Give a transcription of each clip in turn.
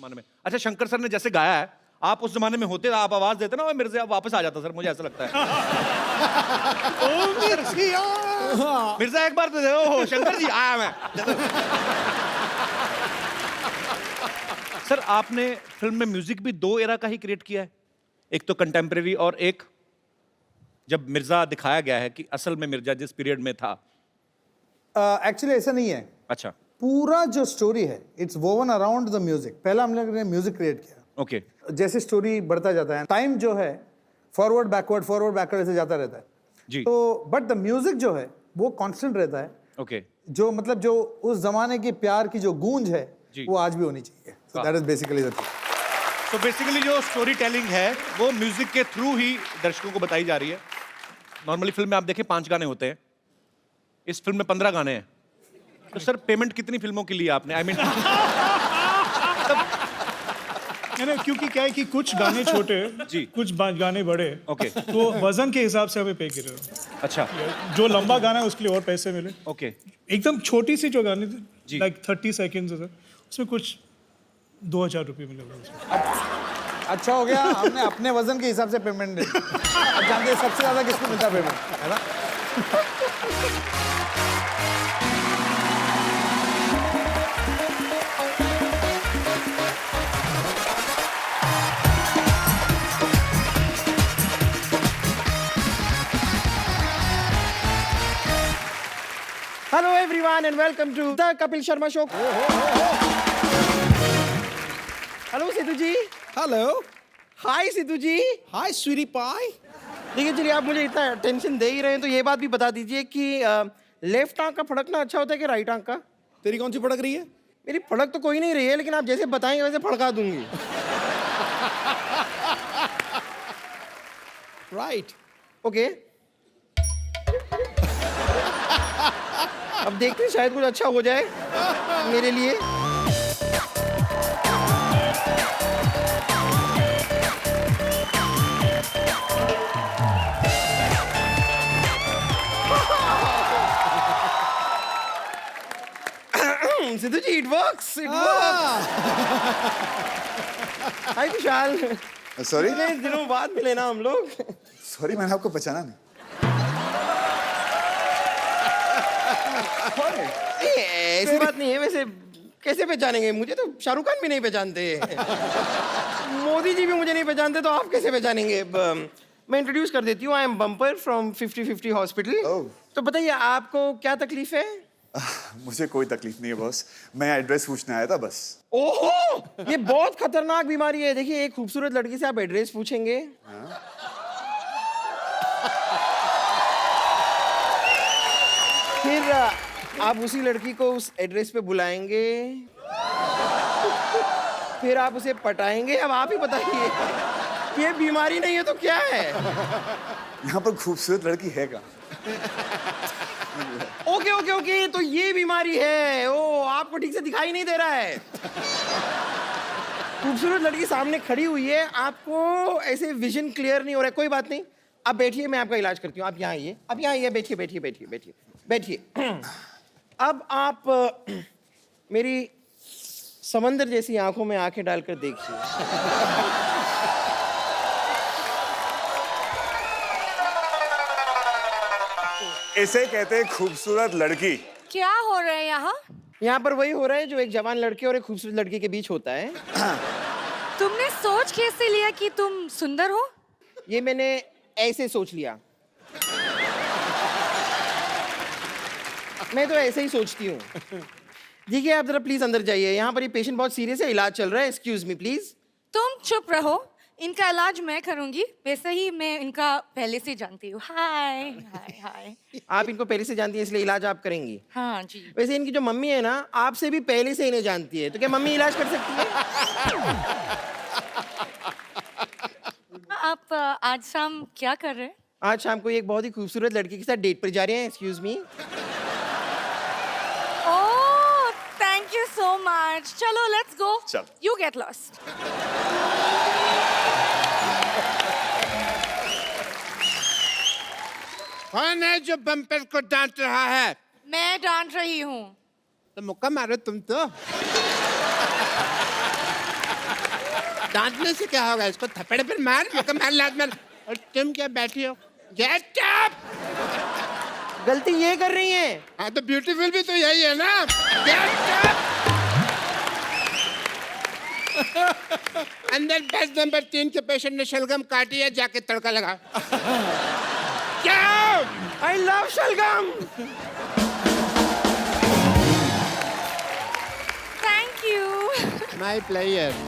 जमाने में। अच्छा, शंकर सर ने जैसे गाया है, आप उस जमाने में होते, आप आवाज देते ना, वो मिर्ज़ा आप वापस आ जाता सर, मुझे ऐसा लगता है। मिर्ज़ा एक बार तो दे दो, शंकर जी आया मैं। सर आपने फिल्म में म्यूजिक भी 2 एरा का ही क्रिएट किया है, एक तो कंटेम्प्रेरी और एक जब मिर्ज़ा दिखाया गया है कि असल में मिर्ज़ा जिस पीरियड में था। एक्चुअली ऐसा नहीं है, अच्छा, पूरा जो स्टोरी है it's woven around the music. पहला हम लोग ने म्यूजिक क्रिएट किया, ओके, जैसे स्टोरी बढ़ता जाता है टाइम जो है फॉरवर्ड बैकवर्ड ऐसे जाता रहता है जी, तो बट द म्यूजिक जो है वो कांस्टेंट रहता है। ओके, जो मतलब जो उस जमाने के प्यार की जो गूंज है जी। वो आज भी होनी चाहिए। So that is basically the thing. तो बेसिकली जो स्टोरी टेलिंग है वो म्यूजिक के थ्रू ही दर्शकों को बताई जा रही है। नॉर्मली फिल्म में आप देखें 5 गाने होते हैं, इस फिल्म में 15 गाने हैं। तो सर पेमेंट कितनी फिल्मों की ली आपने? आई मीन नहीं, क्योंकि क्या है कि कुछ गाने छोटे जी। कुछ गाने बड़े, ओके। तो वजन के हिसाब से हमें पे कर रहे हो। अच्छा, जो लंबा गाना है उसके लिए और पैसे मिले। ओके, एकदम छोटी सी जो गाने जी। थे लाइक 30 सेकेंड्स उसमें कुछ 2000 रुपये मिले होंगे उसमें। अच्छा हो गया, हमने अपने वजन के हिसाब से पेमेंट दी। अब जानते हैं सबसे ज्यादा किसको मिलता है पेमेंट, है ना? Hello everyone and welcome to the Kapil Sharma Show. Hello Siddhu ji. Hello, Hi Siddhu ji. Hi sweetie pie. देखिए चलिए, आप मुझे इतना टेंशन दे ही रहे हैं तो ये बात भी बता दीजिए कि लेफ्ट आंख का फड़कना अच्छा होता है कि राइट आंख का? तेरी कौन सी फड़क रही है? मेरी फड़क तो कोई नहीं रही है, लेकिन आप जैसे बताएंगे वैसे फड़का दूंगी. राइट। ओके. अब देखते हैं, शायद कुछ अच्छा हो जाए मेरे लिए. Siddhu ji, it works. Hi Vishal. Sorry इतने दिनों बाद मिले ना हम लोग. सॉरी, मैंने आपको पहचाना नहीं। ऐसी बात नहीं है. वैसे कैसे पहचानेंगे? मुझे तो शाहरुख खान भी नहीं पहचानते. मोदी जी भी मुझे नहीं पहचानते, तो आप कैसे पहचानेंगे? मैं इंट्रोड्यूस कर देती हूँ. I am bumper from 50-50 hospital. Oh. तो बताइए, आपको क्या तकलीफ है? मुझे कोई तकलीफ नहीं है बॉस, मैं एड्रेस पूछने आया था बस। ओहो, ये बहुत खतरनाक बीमारी है. देखिए, एक खूबसूरत लड़की से आप एड्रेस पूछेंगे, फिर आप उसी लड़की को उस एड्रेस पे बुलाएंगे, फिर आप उसे पटाएंगे. अब आप ही बताइए, ये बीमारी नहीं है तो क्या है? यहाँ पर खूबसूरत लड़की है क्या? ओके ओके ओके, तो ये बीमारी है. ओ, आपको ठीक से दिखाई नहीं दे रहा है. खूबसूरत लड़की सामने खड़ी हुई है, आपको ऐसे विजन क्लियर नहीं हो रहा है. कोई बात नहीं, आप बैठिए, मैं आपका इलाज करती हूँ. आप यहाँ आइए, आप यहाँ आइए. बैठिए बैठिए बैठिए बैठिए बैठिए. अब आप मेरी समंदर जैसी आंखों में आंखें डालकर देखिए. इसे कहते हैं खूबसूरत लड़की। क्या हो रहा है यहाँ? यहाँ पर वही हो रहा है जो एक जवान लड़के और एक खूबसूरत लड़की के बीच होता है. तुमने सोच कैसे लिया कि तुम सुंदर हो? ये मैंने ऐसे सोच लिया. मैं तो ऐसे ही सोचती हूँ. देखिए, आप जरा प्लीज अंदर जाइए. यहाँ पर ये पेशेंट बहुत सीरियस है, इलाज चल रहा है. Excuse me please. तुम चुप रहो, इनका इलाज मैं करूंगी. वैसे ही मैं इनका पहले से जानती हूँ. हाय हाय हाय. आप इनको पहले से जानती हैं, इसलिए इलाज आप करेंगी. हाँ जी. वैसे इनकी जो मम्मी है ना, आपसे भी पहले से इन्हें जानती है, तो क्या मम्मी इलाज कर सकती है? आप आज शाम क्या कर रहे हैं? आज शाम को एक बहुत ही खूबसूरत लड़की के साथ डेट पर जा रहे हैं. Excuse me. Oh, thank you so much. चलो लेट्स गो. चल. You get lost. कौन है जो बम्पर को डांट रहा है? मैं डांट रही हूँ. तो मुक्का मारो तुम तो. डांटने से क्या होगा? इसको थप्पड़ पर मार, मार लात मार। और तुम क्या बैठी हो? Get up! गलती ये कर रही हैं। हाँ तो ब्यूटीफुल भी तो यही है ना। Get up! अंदर बेड नंबर 3 के पेशेंट ने शलगम काटी है, जाके तड़का लगा। क्या? आई लव शलगम। Thank you. My player.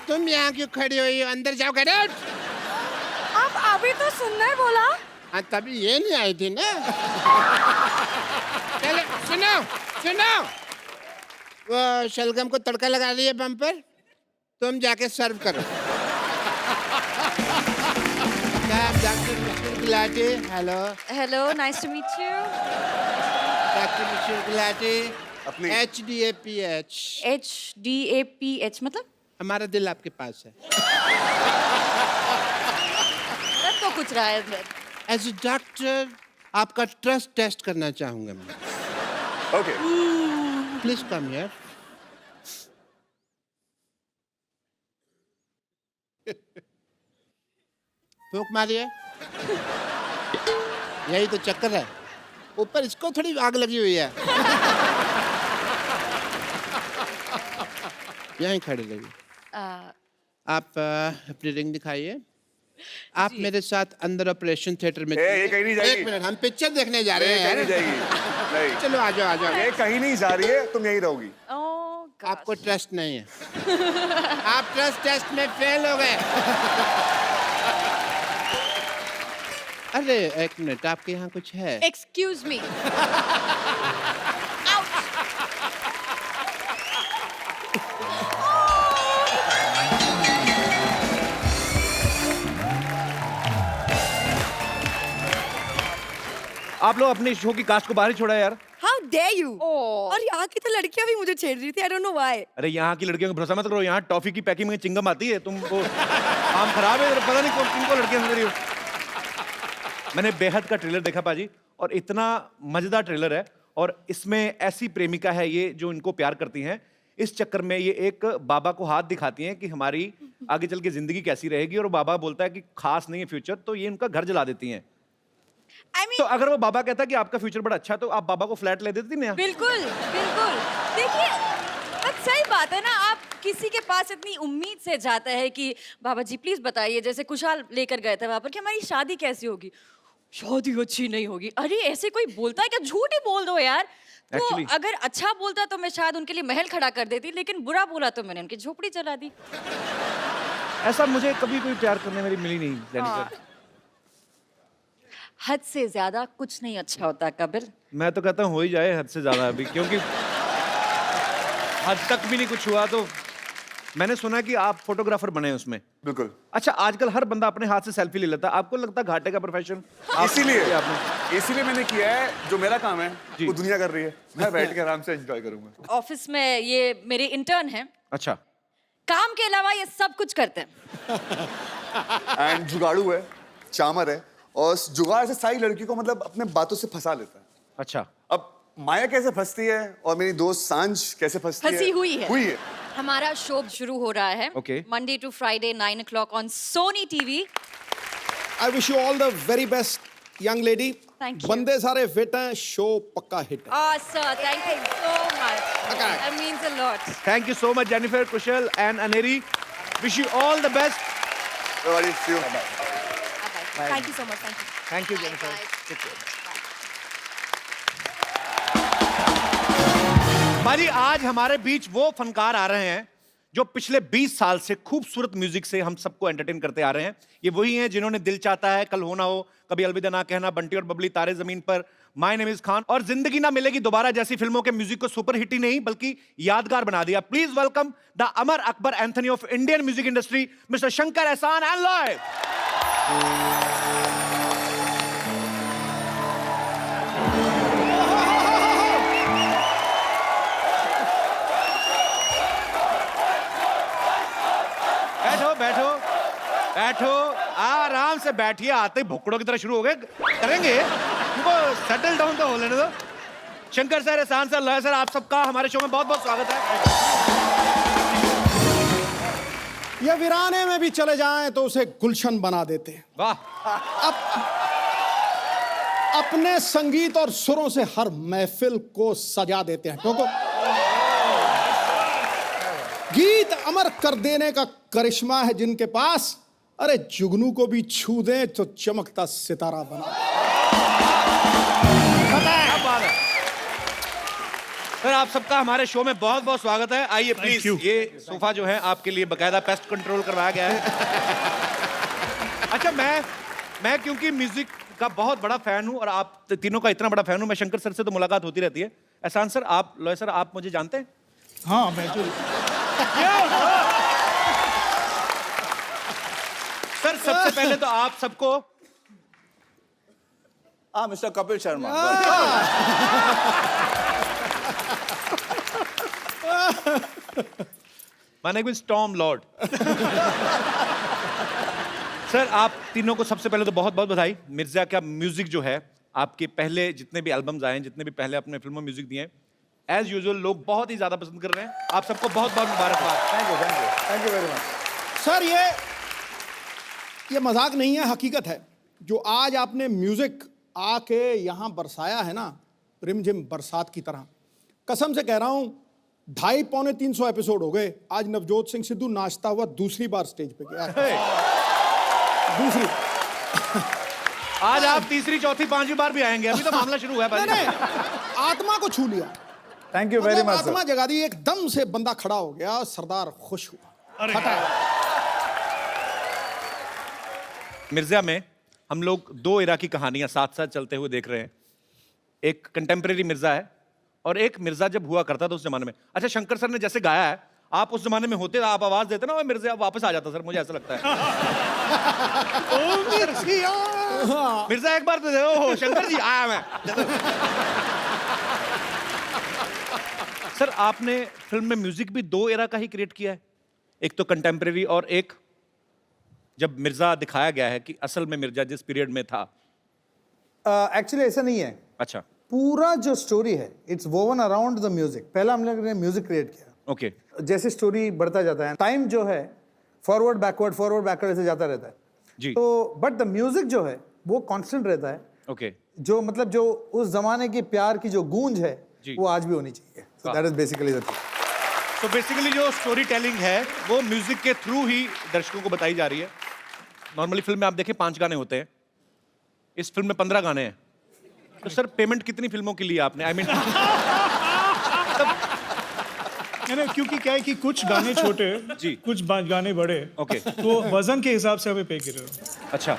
तुम यहाँ क्यों खड़ी हुई हो? अंदर जाओ, गेट आउट। आप अभी तो सुंदर बोला। हाँ तभी ये नहीं आई थी ना। चलो सुनो सुनो, वो शलगम को तड़का लगा रही है बम्पर, तुम जाके सर्व करो। क्या आप doctor Michelle Gulati? Hello hello, nice to meet you. Doctor Michelle Gulati. अपनी- HDAPH। HDAPH मतलब? हमारा दिल आपके पास है। तब तो कुछ रहा है। एज ए डॉक्टर आपका ट्रस्ट टेस्ट करना चाहूंगा मैं। Okay please come here. फूंक मारिए। यही तो चक्कर है, ऊपर इसको थोड़ी आग लगी हुई है। यहीं खड़े रहिए। आप अपनी रिंग दिखाइए। आप मेरे साथ अंदर ऑपरेशन थिएटर में ये कहीं नहीं जाएगी। एक मिनट, हम पिक्चर देखने जा रहे ये कहीं नहीं हैं। जाएगी। नहीं, चलो आ जाओ आ जाओ। ये कहीं नहीं जा रही है, तुम यहीं रहोगी। ओह आपको ट्रस्ट नहीं है। आप ट्रस्ट टेस्ट में फेल हो गए। अरे एक मिनट, आपके यहाँ कुछ है? Excuse me. आप लोग अपने शो की कास्ट को बाहर ही छोड़ा यार। How dare you. ओह। और यहाँ की तो लड़कियां भी मुझे छेड़ रही थी, आई डोंट नो व्हाई। अरे यहाँ की लड़कियों को भरोसा मत करो, यहाँ टॉफी की पैकिंग में चिंगम आती है। तुम वो काम खराब है, पता नहीं कौन किनको लड़कियां समझ रही हो। मैंने बेहद का ट्रेलर देखा पाजी, और इतना मजेदार ट्रेलर है। और इसमें ऐसी प्रेमिका है ये जो इनको प्यार करती हैं। इस चक्कर में ये एक बाबा को हाथ दिखाती हैं कि हमारी आगे चल के जिंदगी कैसी रहेगी, और वो बाबा बोलता है कि खास नहीं है फ्यूचर, तो ये उनका घर जला देती हैं। आई मीन तो अगर वो बाबा कहता है कि आपका फ्यूचर बड़ा अच्छा है, तो आप बाबा को फ्लैट ले देती ना? बिल्कुल बिल्कुल। देखिए बट सही बात है ना, आप किसी के पास इतनी उम्मीद से जाते हैं कि बाबा जी प्लीज बताइए, जैसे कुशाल लेकर गए थे वहां पर कि हमारी शादी कैसी होगी। शादी अच्छी नहीं होगी। अरे ऐसे कोई बोलता है क्या? झूठ ही बोल दो यार। तो Actually- अगर अच्छा बोलता तो मैं शायद उनके लिए महल खड़ा कर देती, लेकिन बुरा बोला तो मैंने उनकी झोपड़ी जला दी। ऐसा मुझे कभी कोई प्यार करने वाली मिली नहीं जेनिफर। हद से ज्यादा कुछ नहीं अच्छा होता कपिल। मैं तो कहता हूँ हो ही जाए हद से ज्यादा अभी, क्योंकि हद तक भी नहीं कुछ हुआ। तो मैंने सुना कि आप फोटोग्राफर बने हैं उसमें। बिल्कुल। अच्छा, आजकल हर बंदा अपने हाथ से सेल्फी ले लेता है। आपको लगता है घाटे का प्रोफेशन? इसीलिए मैंने किया है। जो मेरा काम है जी। वो दुनिया कर रही है, मैं बैठ के आराम से एंजॉय करूंगा। ऑफिस में ये मेरे इंटर्न हैं, अच्छा, काम के अलावा ये सब कुछ करते हैं। एंड जुगाड़ू है, चामर है, और जुगाड़ से सारी लड़की को मतलब अपने बातों से फंसा लेता है। अच्छा। अब माया कैसे फंसती है और मेरी दोस्त सांझ कैसे फंसती है? फंसी हुई है। हमारा शो शुरू हो रहा है Okay. Monday to Friday 9 o'clock on Sony TV. I wish you all the very best, young lady. Thank you. बंदे सारे फिट हैं, शो पक्का हिट है। Sir thank you so much, that means a lot. Thank you so much Jennifer, Kusal and Aneri. Wish you all the best. Thank you so much, thank you. Thank you Jennifer. भाजी, आज हमारे बीच वो फनकार आ रहे हैं जो पिछले 20 साल से खूबसूरत म्यूजिक से हम सबको एंटरटेन करते आ रहे हैं। ये वही हैं जिन्होंने दिल चाहता है, कल हो ना हो, कभी अलविदा ना कहना, बंटी और बबली, तारे जमीन पर, माय नेम इज खान और जिंदगी ना मिलेगी दोबारा जैसी फिल्मों के म्यूजिक को सुपर हिट ही नहीं बल्कि यादगार बना दिया। Please welcome the Amar Akbar Anthony of Indian music industry, mister Shankar Ehsaan and Loy. बैठो बैठो बैठो, आराम से बैठिए। आते ही भुक्कड़ों की तरह शुरू हो गए करेंगे। उनको सेटल डाउन तो हो लेने दो। शंकर सर, एहसान सर, लॉयर सर, आप सबका हमारे शो में बहुत बहुत स्वागत है। ये वीराने में भी चले जाएं तो उसे गुलशन बना देते हैं। वाह, अपने संगीत और सुरों से हर महफिल को सजा देते हैं। क्योंकि गीत अमर कर देने का करिश्मा है जिनके पास, अरे जुगनू को भी छू दे तो चमकता सितारा बना। क्या बात है सर, आप सबका हमारे शो में बहुत बहुत स्वागत है। आइए प्लीज, you. ये सोफा जो है आपके लिए बकायदा पेस्ट कंट्रोल करवाया गया है। अच्छा, मैं क्योंकि म्यूजिक का बहुत बड़ा फैन हूं और आप तीनों का इतना बड़ा फैन हूं, मैं शंकर सर से तो मुलाकात होती रहती है। एहसान सर, आप, लॉयर सर, आप मुझे जानते हैं? हाँ, मैं तो सर, सबसे पहले तो आप सबको हाँ, mister Kapil Sharma. My name is Tom Lord. Sir, आप तीनों को सबसे पहले तो बहुत बहुत बधाई। मिर्जा का म्यूजिक जो है, आपके पहले जितने भी एल्बम्स आए हैं, जितने भी पहले अपने फिल्मों में म्यूजिक दिए हैं, एज यूजुअल लोग बहुत ही ज्यादा पसंद कर रहे हैं। आप सबको बहुत बहुत मुबारकबाद। Thank you very much. Sir, ये मजाक नहीं है, हकीकत है। जो आज आपने म्यूजिक आके यहाँ बरसाया है ना, रिमझिम बरसात की तरह, कसम से कह रहा हूँ, 250-300 एपिसोड हो गए, आज नवजोत सिंह सिद्धू नाचता हुआ दूसरी बार स्टेज पे गया। दूसरी। आज आप तीसरी, चौथी, पांचवी बार भी आएंगे। अभी तो मामला शुरू हुआ है भाई। नहीं, आत्मा को छू लिया। थैंक यू वेरी मच आत्मा जगा दी, एकदम से बंदा खड़ा हो गया, सरदार खुश हुआ। मिर्जा में हम लोग दो इरा की कहानियां साथ साथ चलते हुए देख रहे हैं। एक कंटेम्प्रेरी मिर्जा है और एक मिर्जा जब हुआ करता था उस जमाने में। अच्छा, शंकर सर ने जैसे गाया है, आप उस जमाने में होते, आप आवाज देते ना, वो मिर्जा वापस आ जाता सर, मुझे ऐसा लगता है। मिर्जा एक बार तो दे, ओहो शंकर जी आया मैं। सर, आपने फिल्म में म्यूजिक भी दो एरा का ही क्रिएट किया है, एक तो कंटेम्प्रेरी और एक जब मिर्जा दिखाया गया है कि असल में मिर्जा जिस पीरियड में था। एक्चुअली ऐसा नहीं है। अच्छा, पूरा जो स्टोरी है, it's woven around the music. पहला हम लोग ने म्यूजिक क्रिएट किया। ओके। जैसे स्टोरी बढ़ता जाता है, टाइम जो है फॉरवर्ड बैकवर्ड ऐसे जाता रहता है जी। तो बट द म्यूजिक जो है वो कांस्टेंट रहता है। ओके। जो मतलब जो उस जमाने की प्यार की जो गूंज है जी। वो आज भी होनी चाहिए। So that is basically the thing. तो बेसिकली जो स्टोरी टेलिंग है वो म्यूजिक के थ्रू ही दर्शकों को बताई जा रही है। नॉर्मली फिल्म में आप देखें 5 गाने होते हैं, इस फिल्म में 15 गाने हैं। तो सर, पेमेंट कितनी फिल्मों की ली आपने? आई मीन नहीं, क्योंकि क्या है कि कुछ गाने छोटे जी। कुछ गाने बड़े, ओके। तो वजन के हिसाब से हमें पे कर रहे हो। अच्छा,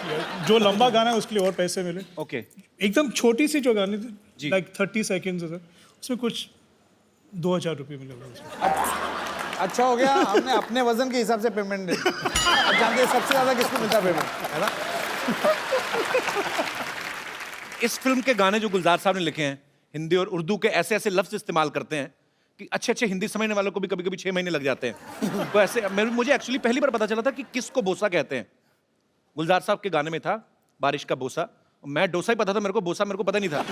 जो लंबा गाना है उसके लिए और पैसे मिले। ओके। एकदम छोटी सी जो गाने जी। थे, लाइक 30 सेकेंड्स, उसमें कुछ 2000 रुपये मिले उसमें। अच्छा हो गया, हमने अपने वजन के हिसाब से पेमेंट दी। अब जानते हैं सबसे ज्यादा किसको मिलता है पेमेंट, है ना? इस फिल्म के गाने जो गुलजार साहब ने लिखे हैं, हिंदी और उर्दू के ऐसे ऐसे लफ्ज इस्तेमाल करते हैं कि अच्छे अच्छे हिंदी समझने वालों को भी कभी कभी 6 महीने लग जाते हैं। तो ऐसे मुझे एक्चुअली पहली बार पता चला था कि किसको बोसा कहते हैं। गुलजार साहब के गाने में था बारिश का बोसा, मैं डोसा ही पता था, मेरे को बोसा मेरे को पता नहीं था।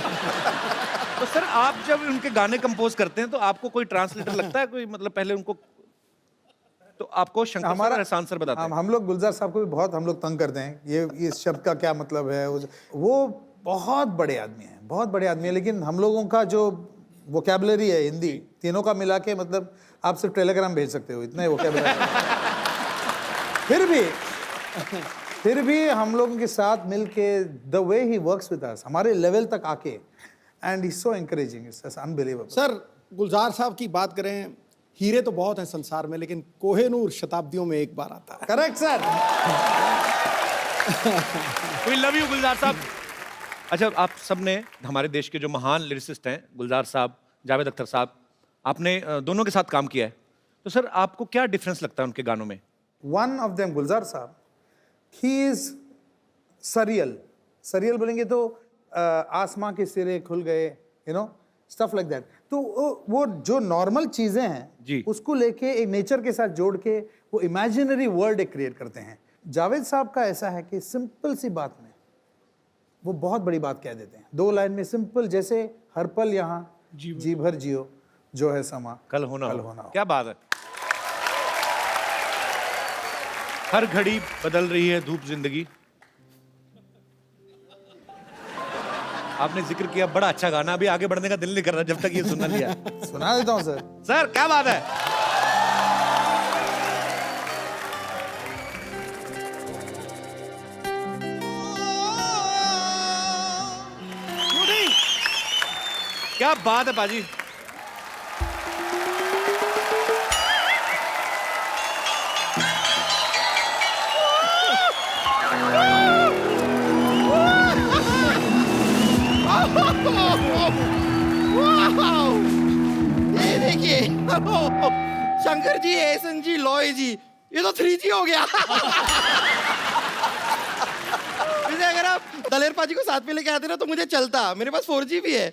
तो सर, आप जब उनके गाने कंपोज करते हैं तो आपको कोई ट्रांसलेटर लगता है, कोई मतलब पहले उनको, तो आपको शंकर सर और एहसान सर बताते हैं? हम लोग गुलजार साहब को भी बहुत हम लोग तंग करते हैं, ये इस शब्द का क्या मतलब है। वो बहुत बड़े आदमी हैं, बहुत बड़े आदमी हैं, लेकिन हम लोगों का जो वोकैबुलरी है हिंदी तीनों का मिला के, मतलब आप सिर्फ टेलीग्राम भेज सकते हो, इतना ही वोकैबुलरी। फिर भी हम लोगों के साथ मिलके the way he works with us, हमारे लेवल तक आके, and is so encouraging, it's unbelievable. Sir, Gulzar Sahab की बात करें, हीरे तो बहुत हैं संसार में, लेकिन कोहेनूर शताब्दियों में एक बार आता है। Correct sir. We love you Gulzar Sahab. अच्छा, आप सबने हमारे देश के जो महान लिरिसिस्ट हैं, गुलजार साहब, जावेद अख्तर साहब, आपने दोनों के साथ काम किया है, तो सर आपको क्या डिफरेंस लगता है उनके गानों में? वन ऑफ देम गुलजार साहब, ही इज सरियल बोलेंगे तो आसमां के सिरे खुल गए, you know, stuff like that. तो वो जो नॉर्मल चीजें हैं जी। उसको लेके एक नेचर के साथ जोड़ के वो इमेजिनरी वर्ल्ड एक क्रिएट करते हैं। जावेद साहब का ऐसा है कि सिंपल सी बात में वो बहुत बड़ी बात कह देते हैं 2 लाइन में, सिंपल, जैसे हर पल यहाँ जी भर जियो, जो है समा कल होना कल हो। होना हो। क्या बात है। हर घड़ी बदल रही है धूप जिंदगी। आपने जिक्र किया, बड़ा अच्छा गाना, अभी आगे बढ़ने का दिल नहीं कर रहा जब तक ये सुन लिया। सुना देता हूँ सर। सर क्या बात है। क्या बात है पाजी। ये देखिए, शंकर जी, एहसन जी, लॉय जी, ये तो 3G हो गया। वैसे अगर आप दलेर पाजी को साथ में लेके आते ना तो मुझे चलता, मेरे पास 4G भी है।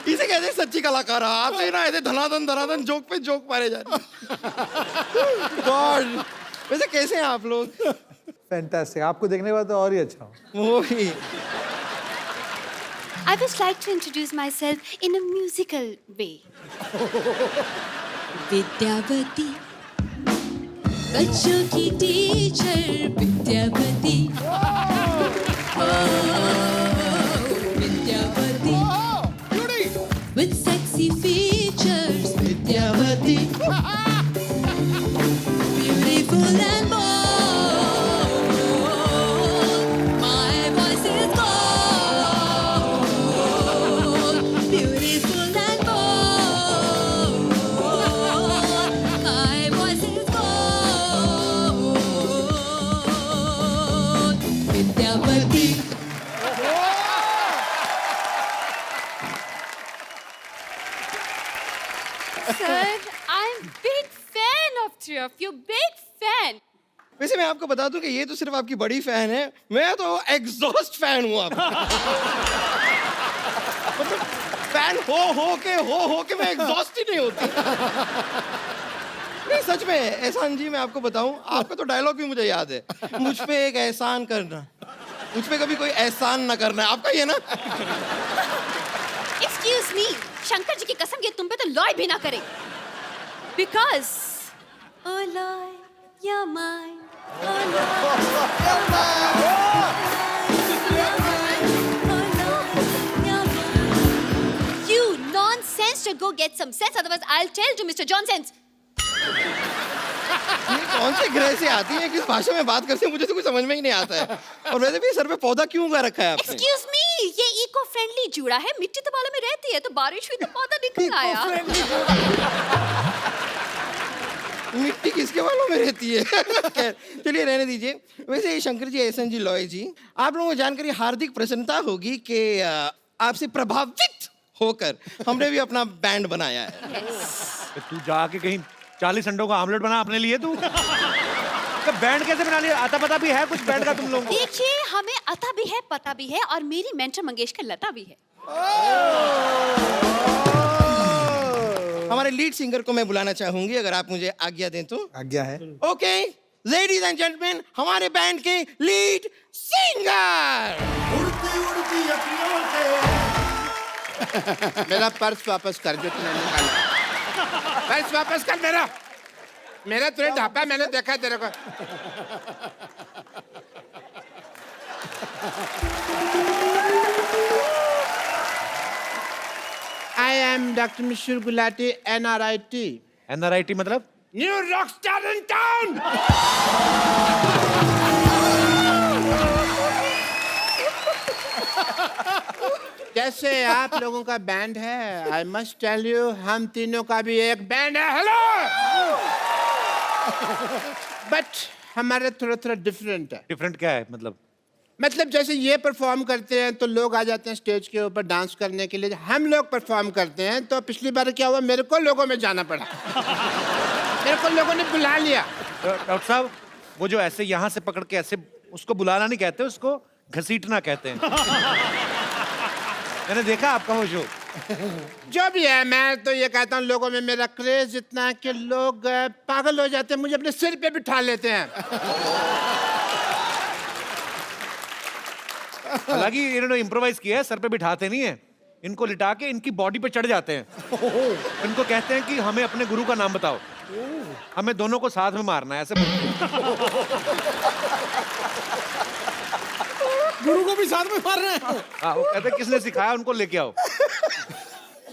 इसे कहते हैं सच्ची कलाकार। आप तो ना ऐसे धनाधन धनाधन जोक पे जोक मारे जा रहे। गॉड, वैसे कैसे हैं आप लोग? फैंटास्टिक, आपको देखने के बाद तो और ही अच्छा हो। वही। I would like to introduce myself in a musical way. Vidyavati, बच्चों की teacher Vidyavati. Vidyavati, with sexy features Vidyavati. Beautiful and bold, my voice is gold. Beautiful and bold, my voice is gold. Vidyavati. Sir, I'm big fan of three of you. Big fan. वैसे मैं आपको बता दूं कि ये तो सिर्फ आपकी बड़ी फैन है, मैं तो एग्जॉस्ट फैन हूं आपका। मतलब फैन हो के मैं एग्जॉस्ट ही नहीं होती। नहीं सच में एहसान जी, मैं आपको बताऊं, आपका तो डायलॉग भी मुझे याद है, मुझ पे एक एहसान करना, मुझ पे कभी कोई एहसान ना करना, आपका ये ना। Excuse me, शंकर जी की कसम, ये तुम पे तो लॉय भी ना करे। Because, oh Lord, you're mine. Oh Lord, you're mine. You nonsense, to go get some sense, otherwise I'll tell you, Mr. Johnsons. ये कौन से ग्रह से आती है, किस भाषा में बात करते हैं, मुझे तो कुछ समझ में ही नहीं आता है। और वैसे भी सर पे पौधा क्यों उगा रखा है आपने? Excuse me, ये इको फ्रेंडली जूड़ा है, मिट्टी तो बालों में रहती है, तो बारिश हुई तो पौधा निकल आया। मिट्टी किसके बालों में रहती है? खैर, चलिए रहने दीजिए। वैसे शंकर जी, एहसन जी, लॉय जी, आप लोगों को जानकर ये हार्दिक प्रसन्नता होगी कि आपसे प्रभावित होकर हमने भी अपना बैंड बनाया है। तू जाके कहीं 40 अंडों का आमलेट बना अपने लिए तू। तो बैंड कैसे बना लिया? आता पता भी है कुछ बैंड का तुम लोगों को? देखिए, हमें अता भी है, पता भी है, और मेरी मेंटर मंगेशकर लता भी है। हमारे लीड सिंगर को मैं बुलाना चाहूंगी, अगर आप मुझे आज्ञा दें तो। आज्ञा है। ओके, लेडीज एंड जेंटलमैन, हमारे बैंड के लीड सिंगर। मेरा पर्स वापस कर जो तूने निकाला। पर्स वापस कर मेरा। मेरा तुझे ढापा, मैंने देखा तेरे को। I am Dr. Mishur Gulati, NRIT. NRIT मतलब? New rock star in town. जैसे आप लोगों का बैंड है, आई मस्ट टेल यू, हम तीनों का भी एक बैंड है। हेलो। बट हमारा थोड़ा डिफरेंट है। डिफरेंट क्या है मतलब? मतलब जैसे ये परफॉर्म करते हैं तो लोग आ जाते हैं स्टेज के ऊपर डांस करने के लिए, हम लोग परफॉर्म करते हैं तो पिछली बार क्या हुआ, मेरे को लोगों में जाना पड़ा। मेरे को लोगों ने बुला लिया। डॉक्टर साहब, वो जो ऐसे यहाँ से पकड़ के ऐसे, उसको बुलाना नहीं कहते, उसको घसीटना कहते हैं। मैंने देखा आपका वो शो। जो भी है, मैं तो ये कहता हूँ लोगों में मेरा क्रेज इतना है कि लोग पागल हो जाते हैं, मुझे अपने सिर पे बिठा लेते हैं। हालांकि इन्होंने इम्प्रोवाइज किया है, सर पे बिठाते नहीं है, इनको लिटा के इनकी बॉडी पे चढ़ जाते हैं। इनको कहते हैं कि हमें अपने गुरु का नाम बताओ, हमें दोनों को साथ में मारना है, ऐसे बोलते हैं। गुरु को भी साथ में मार रहे हैं। हाँ, वो कहते हैं किसने सिखाया, उनको लेके आओ।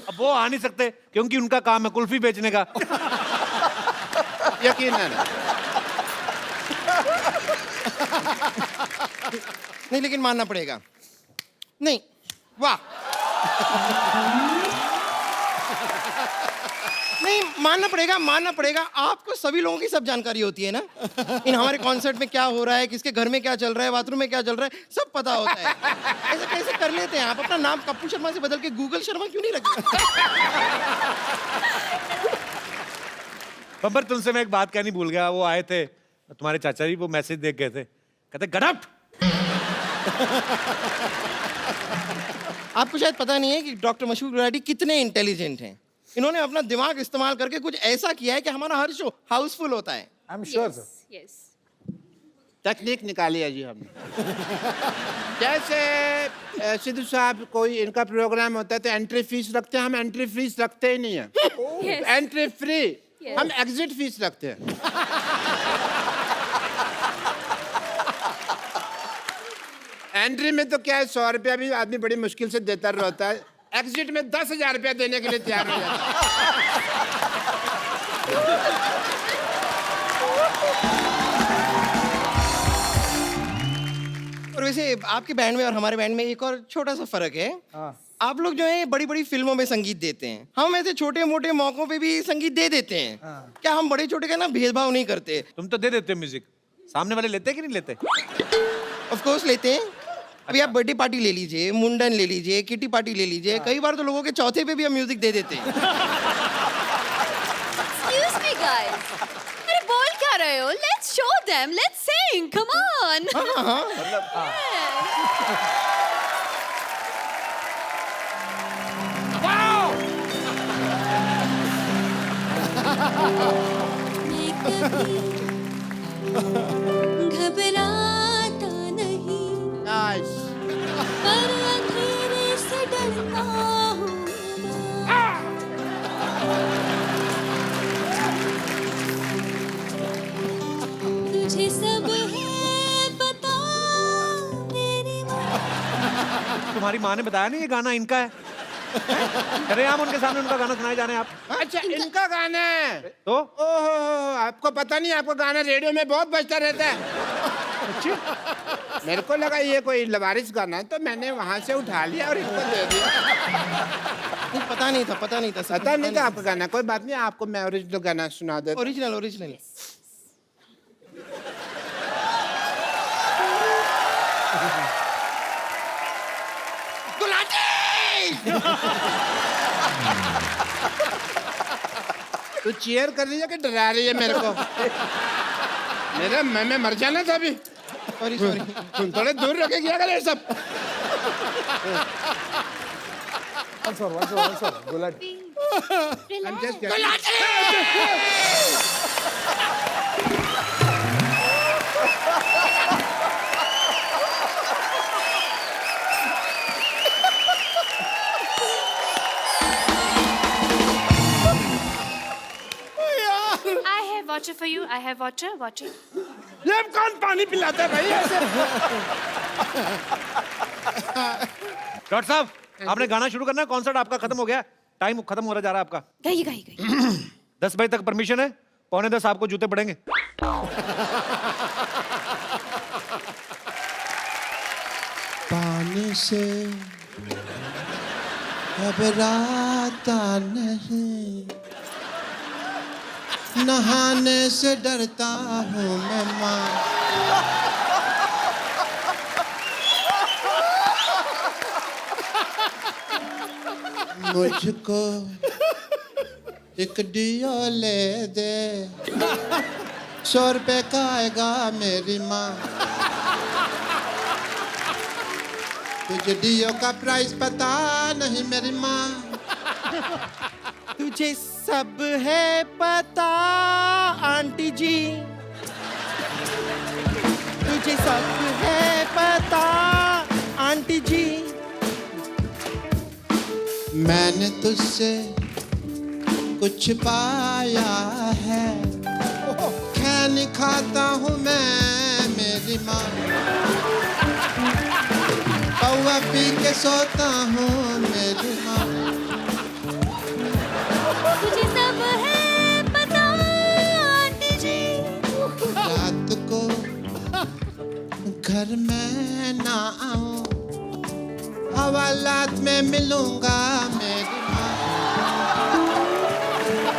अब वो आ नहीं सकते क्योंकि उनका काम है कुल्फी बेचने का। यकीनन। नहीं लेकिन मानना पड़ेगा। नहीं, वाह। नहीं, मानना पड़ेगा। आपको सभी लोगों की सब जानकारी होती है ना। इन हमारे कॉन्सर्ट में क्या हो रहा है, किसके घर में क्या चल रहा है, बाथरूम में क्या चल रहा है, सब पता होता है। ऐसे कैसे कर लेते हैं आप? अपना नाम कप्पू शर्मा से बदल के गूगल शर्मा क्यों नहीं रखते? बब्बर, तुमसे मैं एक बात कहनी भूल गया। वो आए थे तुम्हारे चाचा जी, वो मैसेज देख गए थे, कहते गडप। आपको शायद पता नहीं है कि डॉक्टर मशहूर गुलाटी कितने इंटेलिजेंट हैं। इन्होंने अपना दिमाग इस्तेमाल करके कुछ ऐसा किया है कि हमारा हर शो हाउसफुल होता है। I am sure sir. Yes. Technique निकाली है जी हमने। जैसे सिद्धू साहब कोई इनका प्रोग्राम होता है तो एंट्री फीस रखते हैं, हम एंट्री फीस रखते ही नहीं है। Yes. Entry free, Yes. हम एग्जिट फीस रखते हैं। एंट्री में तो क्या है, 100 रुपया भी आदमी बड़ी मुश्किल से देता रहता है, एग्जिट में 10,000 रुपया देने के लिए तैयार हो जाता है। और वैसे आपके बैंड में और हमारे बैंड में एक और छोटा सा फर्क है। आप लोग जो है बड़ी बड़ी फिल्मों में संगीत देते हैं, हम ऐसे छोटे मोटे मौकों पे भी संगीत दे देते हैं। क्या हम बड़े छोटे का ना भेदभाव नहीं करते? तुम तो दे देते हो म्यूजिक, सामने वाले लेते कि नहीं लेते? ऑफ कोर्स लेते हैं। अभी आप बर्थडे पार्टी ले लीजिए, मुंडन ले लीजिए, किटी पार्टी ले लीजिए, कई बार तो लोगों के चौथे पे भी हम म्यूजिक दे देते हैं। Excuse me, guys. अरे बोल क्या रहे हो? Let's show them. Let's sing. Come on. मैं कभी घबराता नहीं, नाइस। पर अंधेरे से डरता हूँ मैं। तुझे सब है पता, मेरी माँ। तुम्हारी माँ ने बताया नहीं ये गाना इनका है? अरे हम उनके सामने उनका गाना सुनाए जा रहे हैं आप। अच्छा, इनका गाना है तो ओहो, आपको पता नहीं, आपका गाना रेडियो में बहुत बजता रहता है। मेरे को लगा ये कोई लवारिस गाना है, तो मैंने वहां से उठा लिया और इनको दे दिया। पता नहीं था पता नहीं था आपका गाना। कोई बात नहीं, आपको मैं ओरिजिनल गाना सुना देता। ओरिजिनल। तू चीयर कर रही है कि डरा रही है मेरे को? मैं मर जाना था अभी। सॉरी। तुम थोड़े दूर रखे क्या करे सब। One sir. Gulati. I'm just I have water for you. I have water. ये कौन पानी पिलाता है भाई ऐसे? डॉक्टर साहब, आपने गाना शुरू करना है, कॉन्सर्ट आपका खत्म हो गया, टाइम खत्म हो रहा जा रहा है आपका। गई। 10 बजे तक परमिशन है, 9:45 आपको जूते पड़ेंगे। पानी से घबराता नहीं, नहाने से डरता हूँ मैं माँ। मुझको एक डियो ले दे, 100 रुपए का आएगा मेरी माँ। तुझे डियो का प्राइस पता नहीं मेरी माँ। तुझे सब है पता आंटी जी, तुझे सब है पता मैंने तुझसे कुछ पाया है, खैनी खाता हूँ मैं मेरी माँ, पौआ पी के सोता हूँ मेरी माँ। तुझे सब है पता आंटी जी। रात को घर में ना आऊं, हवालात में मिलूंगा मेरी माँ,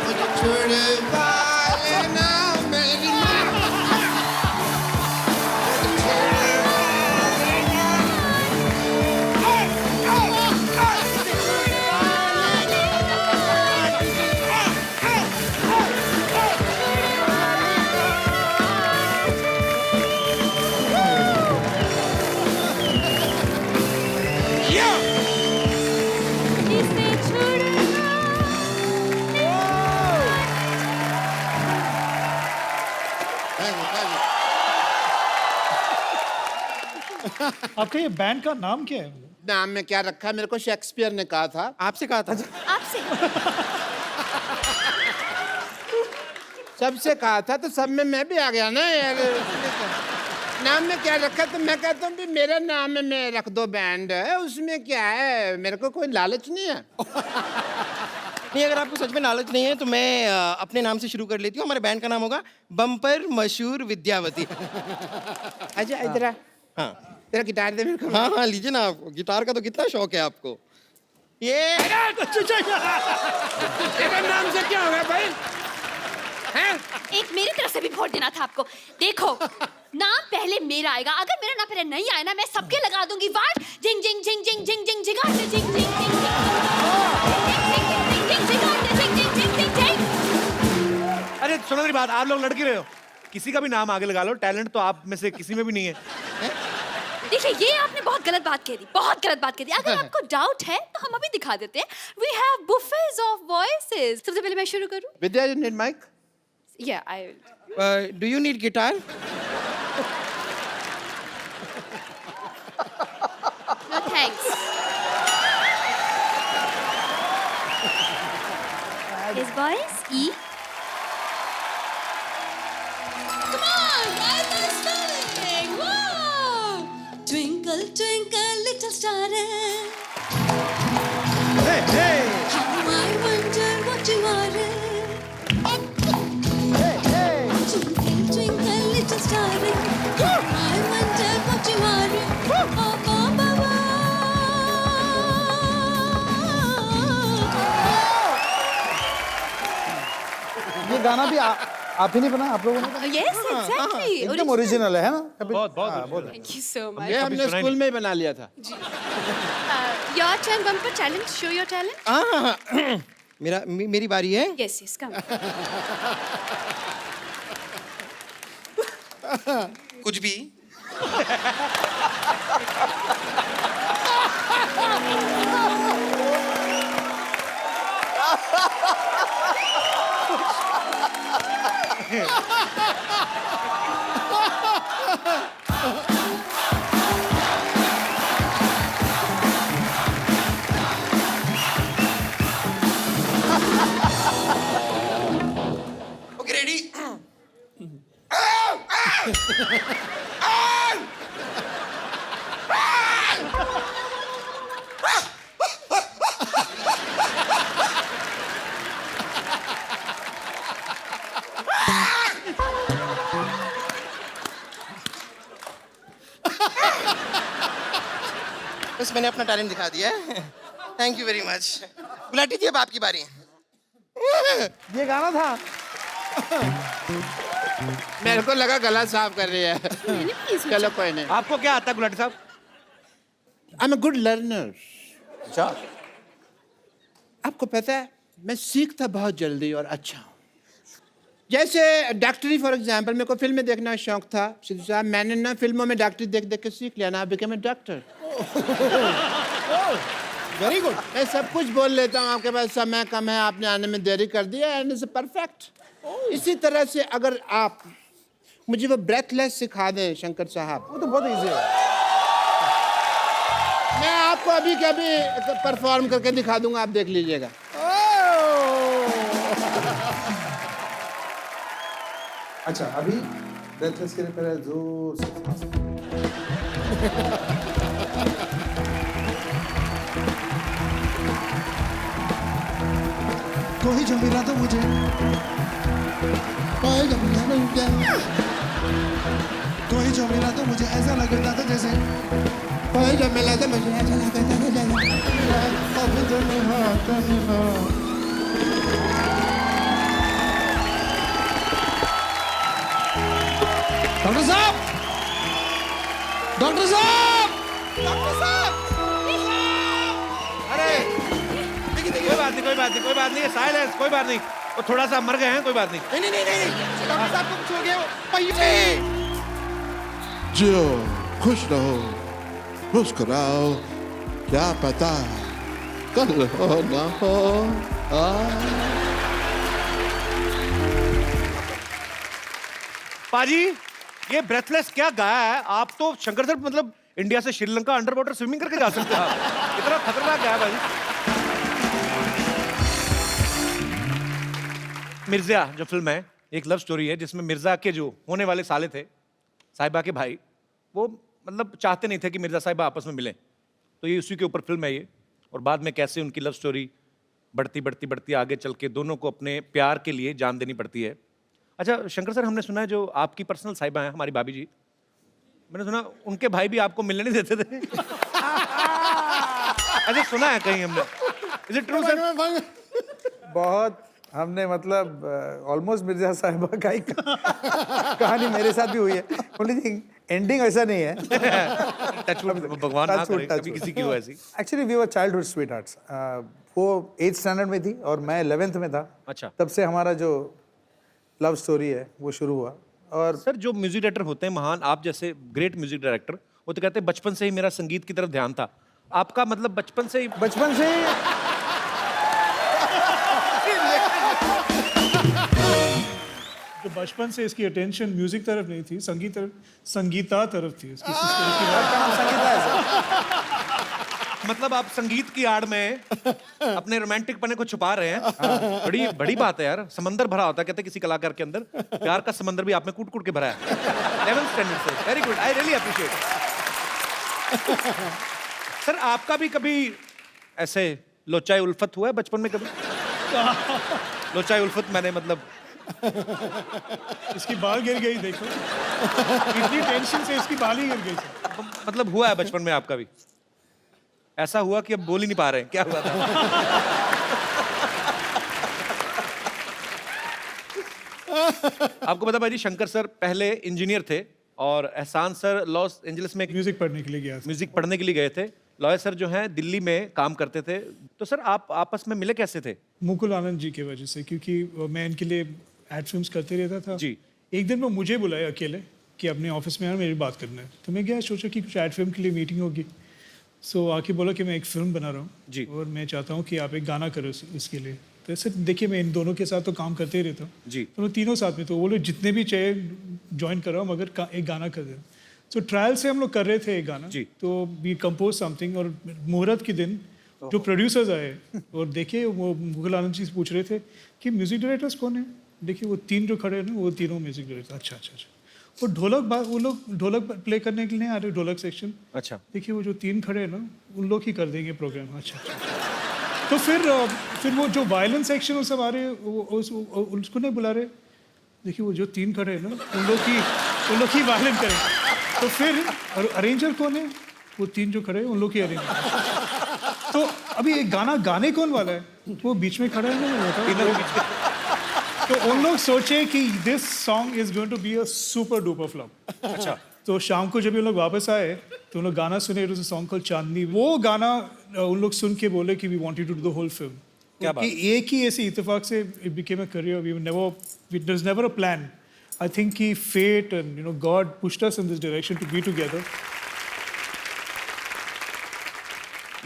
मुझे छुड़वा लेना मेरी माँ, मुझे छुड़वा लेना। इसे छुड़वा। आपका ये बैंड का नाम क्या है? नाम में क्या रखा है, मेरे को शेक्सपियर ने कहा था। आपसे कहा था। आपसे सबसे कहा था तो सब में मैं भी आ गया ना यार। नाम में क्या रखा, तो मैं कहता हूँ भी मेरा नाम में रख दो बैंड, उसमें क्या है, मेरे को कोई लालच नहीं है। नहीं, अगर आपको सच में लालच नहीं है तो मैं अपने नाम से शुरू कर लेती हूँ। हमारे बैंड का नाम होगा बम्पर मशहूर विद्यावती। अच्छा इधर आ, हाँ तेरा गिटार दे मेरे को। हाँ हाँ, लीजिए ना। आपको गिटार का तो कितना शौक है आपको। ये तेरे नाम से क्या होगा भाई? हैं? एक मेरी तरफ से भी वोट देना था आपको। देखो, नाम पहले मेरा आएगा। अगर मेरा नाम पहले नहीं आया ना, मैं सबके लगा दूंगी वाट। जिंग जिंग जिंग जिंग जिंग जिंग जिंगाटे जिंग जिंग जिंग जिंग जिंग जिंगाटे जिंग जिंग जिंग जिंग जिंग। अरे सुनो मेरी बात, आप लोग लड़के रहे हो, किसी का भी नाम आगे लगा लो, टैलेंट तो आप में से किसी में भी नहीं है। देखिए, ये आपने बहुत गलत बात कह दी, बहुत गलत बात कह दी। अगर आपको डाउट है तो हम अभी दिखा देते हैं। We have buffets of voices. सबसे पहले मैं शुरू करूं? विद्या, you need mic? Yeah, I will. Do you need guitar? No thanks. His voice, E. Come on, guys, let's sing. Wow! Twinkle, twinkle, little star. Hey, hey, How I wonder what you are. hey, hey. Twinkle, twinkle, little star. I wonder what you are. Oh, oh, oh, oh. ये गाना भी आप ही नहीं बना, आप लोगों ने? Yes, exactly. एकदम ओरिजिनल है ना? कभी बहुत बहुत Thank you so much. ये हमने सुना ही स्कूल में ही बना लिया था। Your turn, bumper challenge. Show your talent. हाँ मेरी बारी है। Yes, yes, come. कुछ भी। Okay, ready? बस मैंने अपना टैलेंट दिखा दिया है। Thank you very much. Gulati ji, अब आपकी बारी। ये गाना था। मेरे को लगा गला साफ कर रही है। चलो कोई नहीं। आपको क्या आता है गुलाटी साहब? I am a good learner. अच्छा, आपको पता है मैं सीखता बहुत जल्दी और अच्छा हूँ। जैसे डॉक्टरी फॉर एग्जाम्पल, मेरे को फिल्में देखना शौक था। सिद्धू साहब, मैंने ना फिल्मों में डॉक्टरी देख देख के सीख लिया ना, become a doctor. Very good. मैं सब कुछ बोल लेता हूँ, आपके पास समय कम है, आपने आने में देरी कर दिया, एंड इट्स परफेक्ट। इसी तरह से अगर आप मुझे वो ब्रेथलेस सिखा दें शंकर साहब, वो तो बहुत इजी है। मैं आपको अभी के अभी परफॉर्म करके दिखा दूंगा, आप देख लीजिएगा। अच्छा अभी ब्रेथलेस के लिए पहले जोर से सांस लें। कोई जो मिला तो मुझे, कोई जो मिला तो मुझे, कोई जो मिला तो मुझे ऐसा लगता था जैसे, कोई जो मिला तो मुझे ऐसा लगता था जैसे, अब तो मिला तो मिला। डॉक्टर साहब, डॉक्टर साहब, डॉक्टर साहब, अरे कोई बात नहीं, कोई बात नहीं, कोई बात नहीं, साइलेंस, कोई बात नहीं, वो थोड़ा सा मर गए हैं, कोई बात नहीं। नहीं नहीं नहीं नहीं, डॉक्टर साहब को कुछ हो गया, पहिए। जियो, खुश रहो, मुस्कुराओ, क्या पता कल हो ना हो। पाजी ये ब्रेथलेस क्या गाया है? आप तो शंकर सर मतलब इंडिया से श्रीलंका अंडर वाटर स्विमिंग करके जा सकते हैं आप। इतना खतरनाक गाया भाई। मिर्जा जो फिल्म है एक लव स्टोरी है जिसमें मिर्जा के जो होने वाले साले थे साहिबा के भाई, वो मतलब चाहते नहीं थे कि मिर्जा साहिबा आपस में मिलें, तो ये उसी के ऊपर फिल्म है ये। और बाद में कैसे उनकी लव स्टोरी बढ़ती बढ़ती बढ़ती आगे चल के दोनों को अपने प्यार के लिए जान देनी पड़ती है। अच्छा शंकर सर, हमने सुना है जो आपकी पर्सनल साहिबा है हमारी भाभी जी, मैंने सुना उनके भाई भी आपको मिलने नहीं देते थे। अच्छा सुना है कहीं हमने, इज इट ट्रू सर? बहुत हमने मतलब ऑलमोस्ट मिर्जा साहिबा का ही कहानी मेरे साथ भी हुई है। ओनली थिंग एंडिंग ऐसा नहीं है। भगवान ना करे कभी किसी की हो ऐसी। Actually we were childhood sweethearts. वो 8th स्टैंडर्ड में थी और मैं 11th में था। अच्छा। तब से हमारा जो लव स्टोरी है वो शुरू हुआ। और सर जो म्यूजिक डायरेक्टर होते हैं महान, आप जैसे ग्रेट म्यूजिक डायरेक्टर, वो तो कहते हैं बचपन से ही मेरा संगीत की तरफ ध्यान था। आपका मतलब बचपन से ही जो बचपन से इसकी अटेंशन म्यूजिक तरफ नहीं थी, संगीत तरफ, संगीता तरफ थी इसकी सिस्टर की। संगीता है सर। मतलब आप संगीत की आड़ में अपने रोमांटिक पने को छुपा रहे हैं। बड़ी बड़ी बात है यार, समंदर भरा होता है कहते हैं किसी कलाकार के अंदर, प्यार का समंदर भी आप में कूट कूट के भरा है। 11th स्टैंडर्ड से, very good, I really appreciate. Sir आपका भी कभी ऐसे लोचाई उल्फत हुआ है बचपन में कभी? लोचाई उल्फत मैंने मतलब इसकी बाल गिर गई, देखो इतनी टेंशन से इसकी बाल ही गिर गई सर। मतलब हुआ है बचपन में आपका भी ऐसा हुआ कि अब बोल ही नहीं पा रहे हैं, क्या हुआ था? आपको पता भाई जी, शंकर सर पहले इंजीनियर थे और एहसान सर लॉस एंजलिस में म्यूजिक पढ़ने के लिए गया था। म्यूजिक पढ़ने के लिए गए थे। लॉयर सर जो हैं दिल्ली में काम करते थे। तो सर आप आपस में मिले कैसे थे? मुकुल आनंद जी की वजह से, क्योंकि मैं इनके लिए एड फिल्म्स करते रहता था जी। एक दिन वो मुझे बुलाया अकेले कि अपने ऑफिस में यार मेरी बात करना है। तो मैं गया, सोचा कि कुछ एड फिल्म के लिए मीटिंग होगी। सो आके बोला कि मैं एक फिल्म बना रहा हूँ जी। और मैं चाहता हूँ कि आप एक गाना करो इसके लिए। तो ऐसे देखिए मैं इन दोनों के साथ तो काम करते ही रहता हूँ जी। तो वो तीनों साथ में, तो वो लोग जितने भी चाहिए ज्वाइन कर रहा हूँ मगर एक गाना कर दें। तो ट्रायल से हम लोग कर रहे थे एक गाना जी। तो वी कंपोज समथिंग और मुहूर्त के दिन जो प्रोड्यूसर्स आए और देखिए वो मुकुल आनंद जी से पूछ रहे थे कि म्यूजिक डायरेक्टर्स कौन है। देखिए वो तीन जो खड़े हैं ना वो तीनों म्यूजिक डायरेक्टर। अच्छा अच्छा अच्छा। वो वो लोग ढोलक प्ले करने के लिए आ रहे, ढोलक सेक्शन। अच्छा। देखिए वो जो तीन खड़े हैं ना उन लोग ही कर देंगे प्रोग्राम। अच्छा अच्छा। तो फिर वो जो वायलेंस सेक्शन वो सब आ रहे हैं उसको नहीं बुला रहे। देखिए वो जो तीन खड़े हैं ना उन लोग ही वायलेंस करें। तो फिर अरेंजर कौन है? वो तीन जो खड़े हैं उन लोग ही अरेंजर। तो अभी एक गाना गाने कौन वाला है? वो बीच में खड़ा है ना। तो उन लोग सोचे कि this song is going to be a super duper flop. अच्छा। तो शाम को जब ये लोग वापस आए तो उन लोग गाना सुने, it was a song called Chandni. वो गाना उन लोग सुन के बोले कि we wanted to do the whole film. क्या बात? एक ही ऐसी इत्तेफाक से it became a career. It was never a plan. I think he fate and God pushed us in this direction to be together.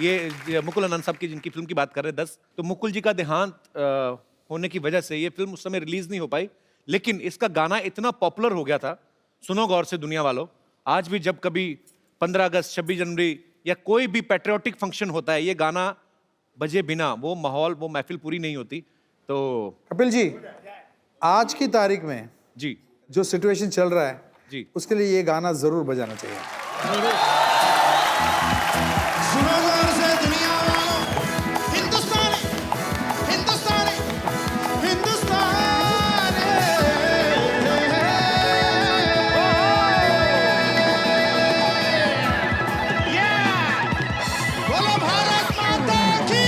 ये मुकुल आनंद साहब की जिनकी फिल्म की बात कर रहे हैं 10, तो मुकुल जी का देहांत होने की वजह से ये फिल्म उस समय रिलीज नहीं हो पाई, लेकिन इसका गाना इतना पॉपुलर हो गया था। सुनो गौर से दुनिया वालों, आज भी जब कभी 15 अगस्त 26 जनवरी या कोई भी पेट्रियोटिक फंक्शन होता है, ये गाना बजे बिना वो माहौल, वो महफिल पूरी नहीं होती। तो कपिल जी, आज की तारीख में जी जो सिचुएशन चल रहा है जी, उसके लिए ये गाना जरूर बजाना चाहिए। सुनो गौर से दुनिया वालों, हिंदुस्तानी हिंदुस्तानी हिंदुस्तानी, बोलो भारत माता की।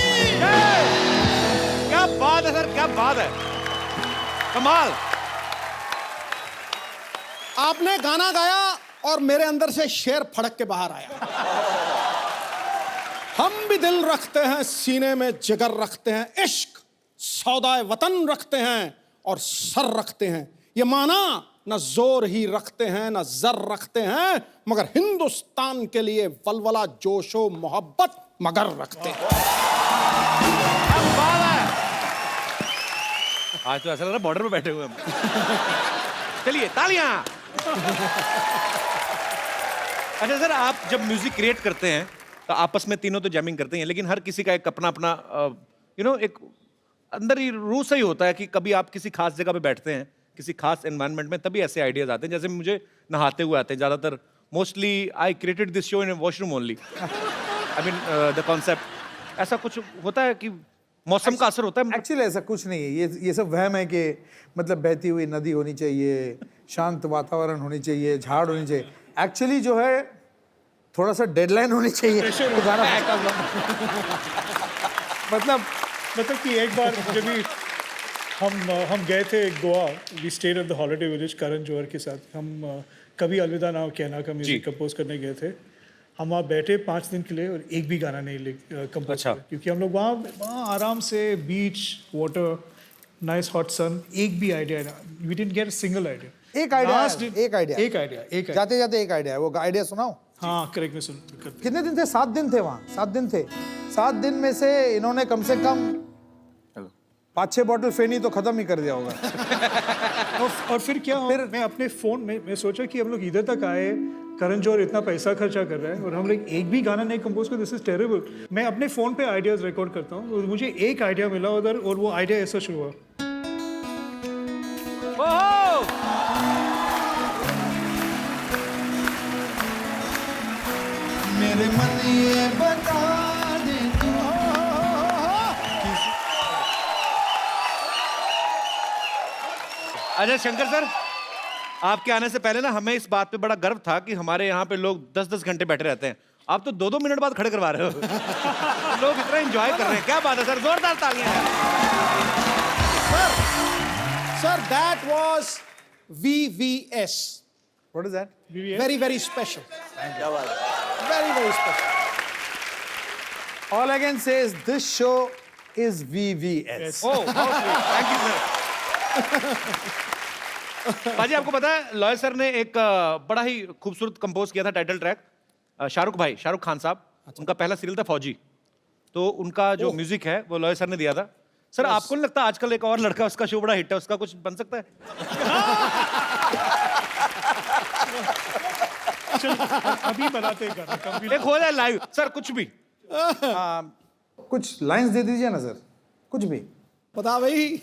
क्या बात है सर, क्या बात है, कमाल। आपने गाना गाया और मेरे अंदर से शेर फड़क के बाहर आया। हम भी दिल रखते हैं, सीने में जिगर रखते हैं, इश्क सौदाए वतन रखते हैं और सर रखते हैं। ये माना न जोर ही रखते हैं न जर रखते हैं, मगर हिंदुस्तान के लिए वलवला जोशो मोहब्बत मगर रखते हैं। आज तो ऐसा लग रहा है बॉर्डर पे बैठे हुए हम। चलिए तालियां। अच्छा सर, आप जब म्यूजिक क्रिएट करते हैं तो आपस में तीनों तो जैमिंग करते हैं, लेकिन हर किसी का एक अपना अपना एक अंदर ही रूह से ही होता है कि कभी आप किसी खास जगह पे बैठते हैं, किसी खास एनवायरनमेंट में, तभी ऐसे आइडियाज आते हैं। जैसे मुझे नहाते हुए आते हैं ज़्यादातर। Mostly I created this show in washroom only. I mean the concept ऐसा कुछ होता है कि मौसम का असर होता है। एक्चुअली ऐसा कुछ नहीं है, ये सब वहम है कि मतलब बहती हुई नदी होनी चाहिए, शांत वातावरण होनी चाहिए, झाड़ होनी चाहिए। एक्चुअली जो है थोड़ा सा डेडलाइन होनी चाहिए तो गाना मतलब कि एक बार जब भी हम गए थे Goa, we stayed at the holiday village Karan Johar के साथ। हम कभी अलविदा ना कहना का म्यूजिक कंपोज करने गए थे। हम वहाँ बैठे 5 दिन के लिए और एक भी गाना नहीं कंपोज अच्छा। किया, क्योंकि हम लोग वहाँ आराम से beach, water, nice hot sun, एक भी आइडिया ना, we didn't get a single idea. एक आइडिया जाते जाते एक आइडिया है, वो आइडिया सुनाओ। हाँ करेक्ट, मैं सुन। कितने दिन थे? 7 दिन थे वहाँ, 7 दिन थे। 7 दिन में से इन्होंने कम से कम 5-6 बॉटल फेनी तो खत्म ही कर दिया होगा। और फिर क्या, फिर मैं अपने फोन में मैं सोचा कि हम लोग इधर तक आए, करण जौहर इतना पैसा खर्चा कर रहा है और हम लोग एक भी गाना नहीं कंपोज कर, दिस इज टेरेबल। मैं अपने फोन पे आइडियाज रिकॉर्ड करता हूँ और मुझे एक आइडिया मिला उधर, और वो आइडिया ऐसा शुरू हुआ। मेरे मन ये बता दे तू। अच्छा शंकर सर, आपके आने से पहले ना हमें इस बात पे बड़ा गर्व था कि हमारे यहाँ पे लोग 10-10 घंटे बैठे रहते हैं। आप तो 2-2 मिनट बाद खड़े करवा रहे हो। लोग इतना एंजॉय कर रहे हैं, क्या बात है सर, जोरदार तालियां। Sir that was VVS, What is that? very very special, very very special. All I can say is this show is VVS. Thank you sir. बाजी, आपको पता है लॉय सर ने एक बड़ा ही खूबसूरत कंपोज किया था टाइटल ट्रैक। शाहरुख खान साहब, उनका पहला सीरियल था फौजी, तो उनका जो म्यूजिक है वो लॉय सर ने दिया था। सर आपको नहीं लगता आजकल एक और लड़का, उसका शो बड़ा हिट है, उसका कुछ बन सकता है? अभी बनाते हैं गाना, कभी एक हो जाए लाइव सर, कुछ भी। कुछ लाइंस दे दीजिए ना सर, कुछ भी। बता भाई।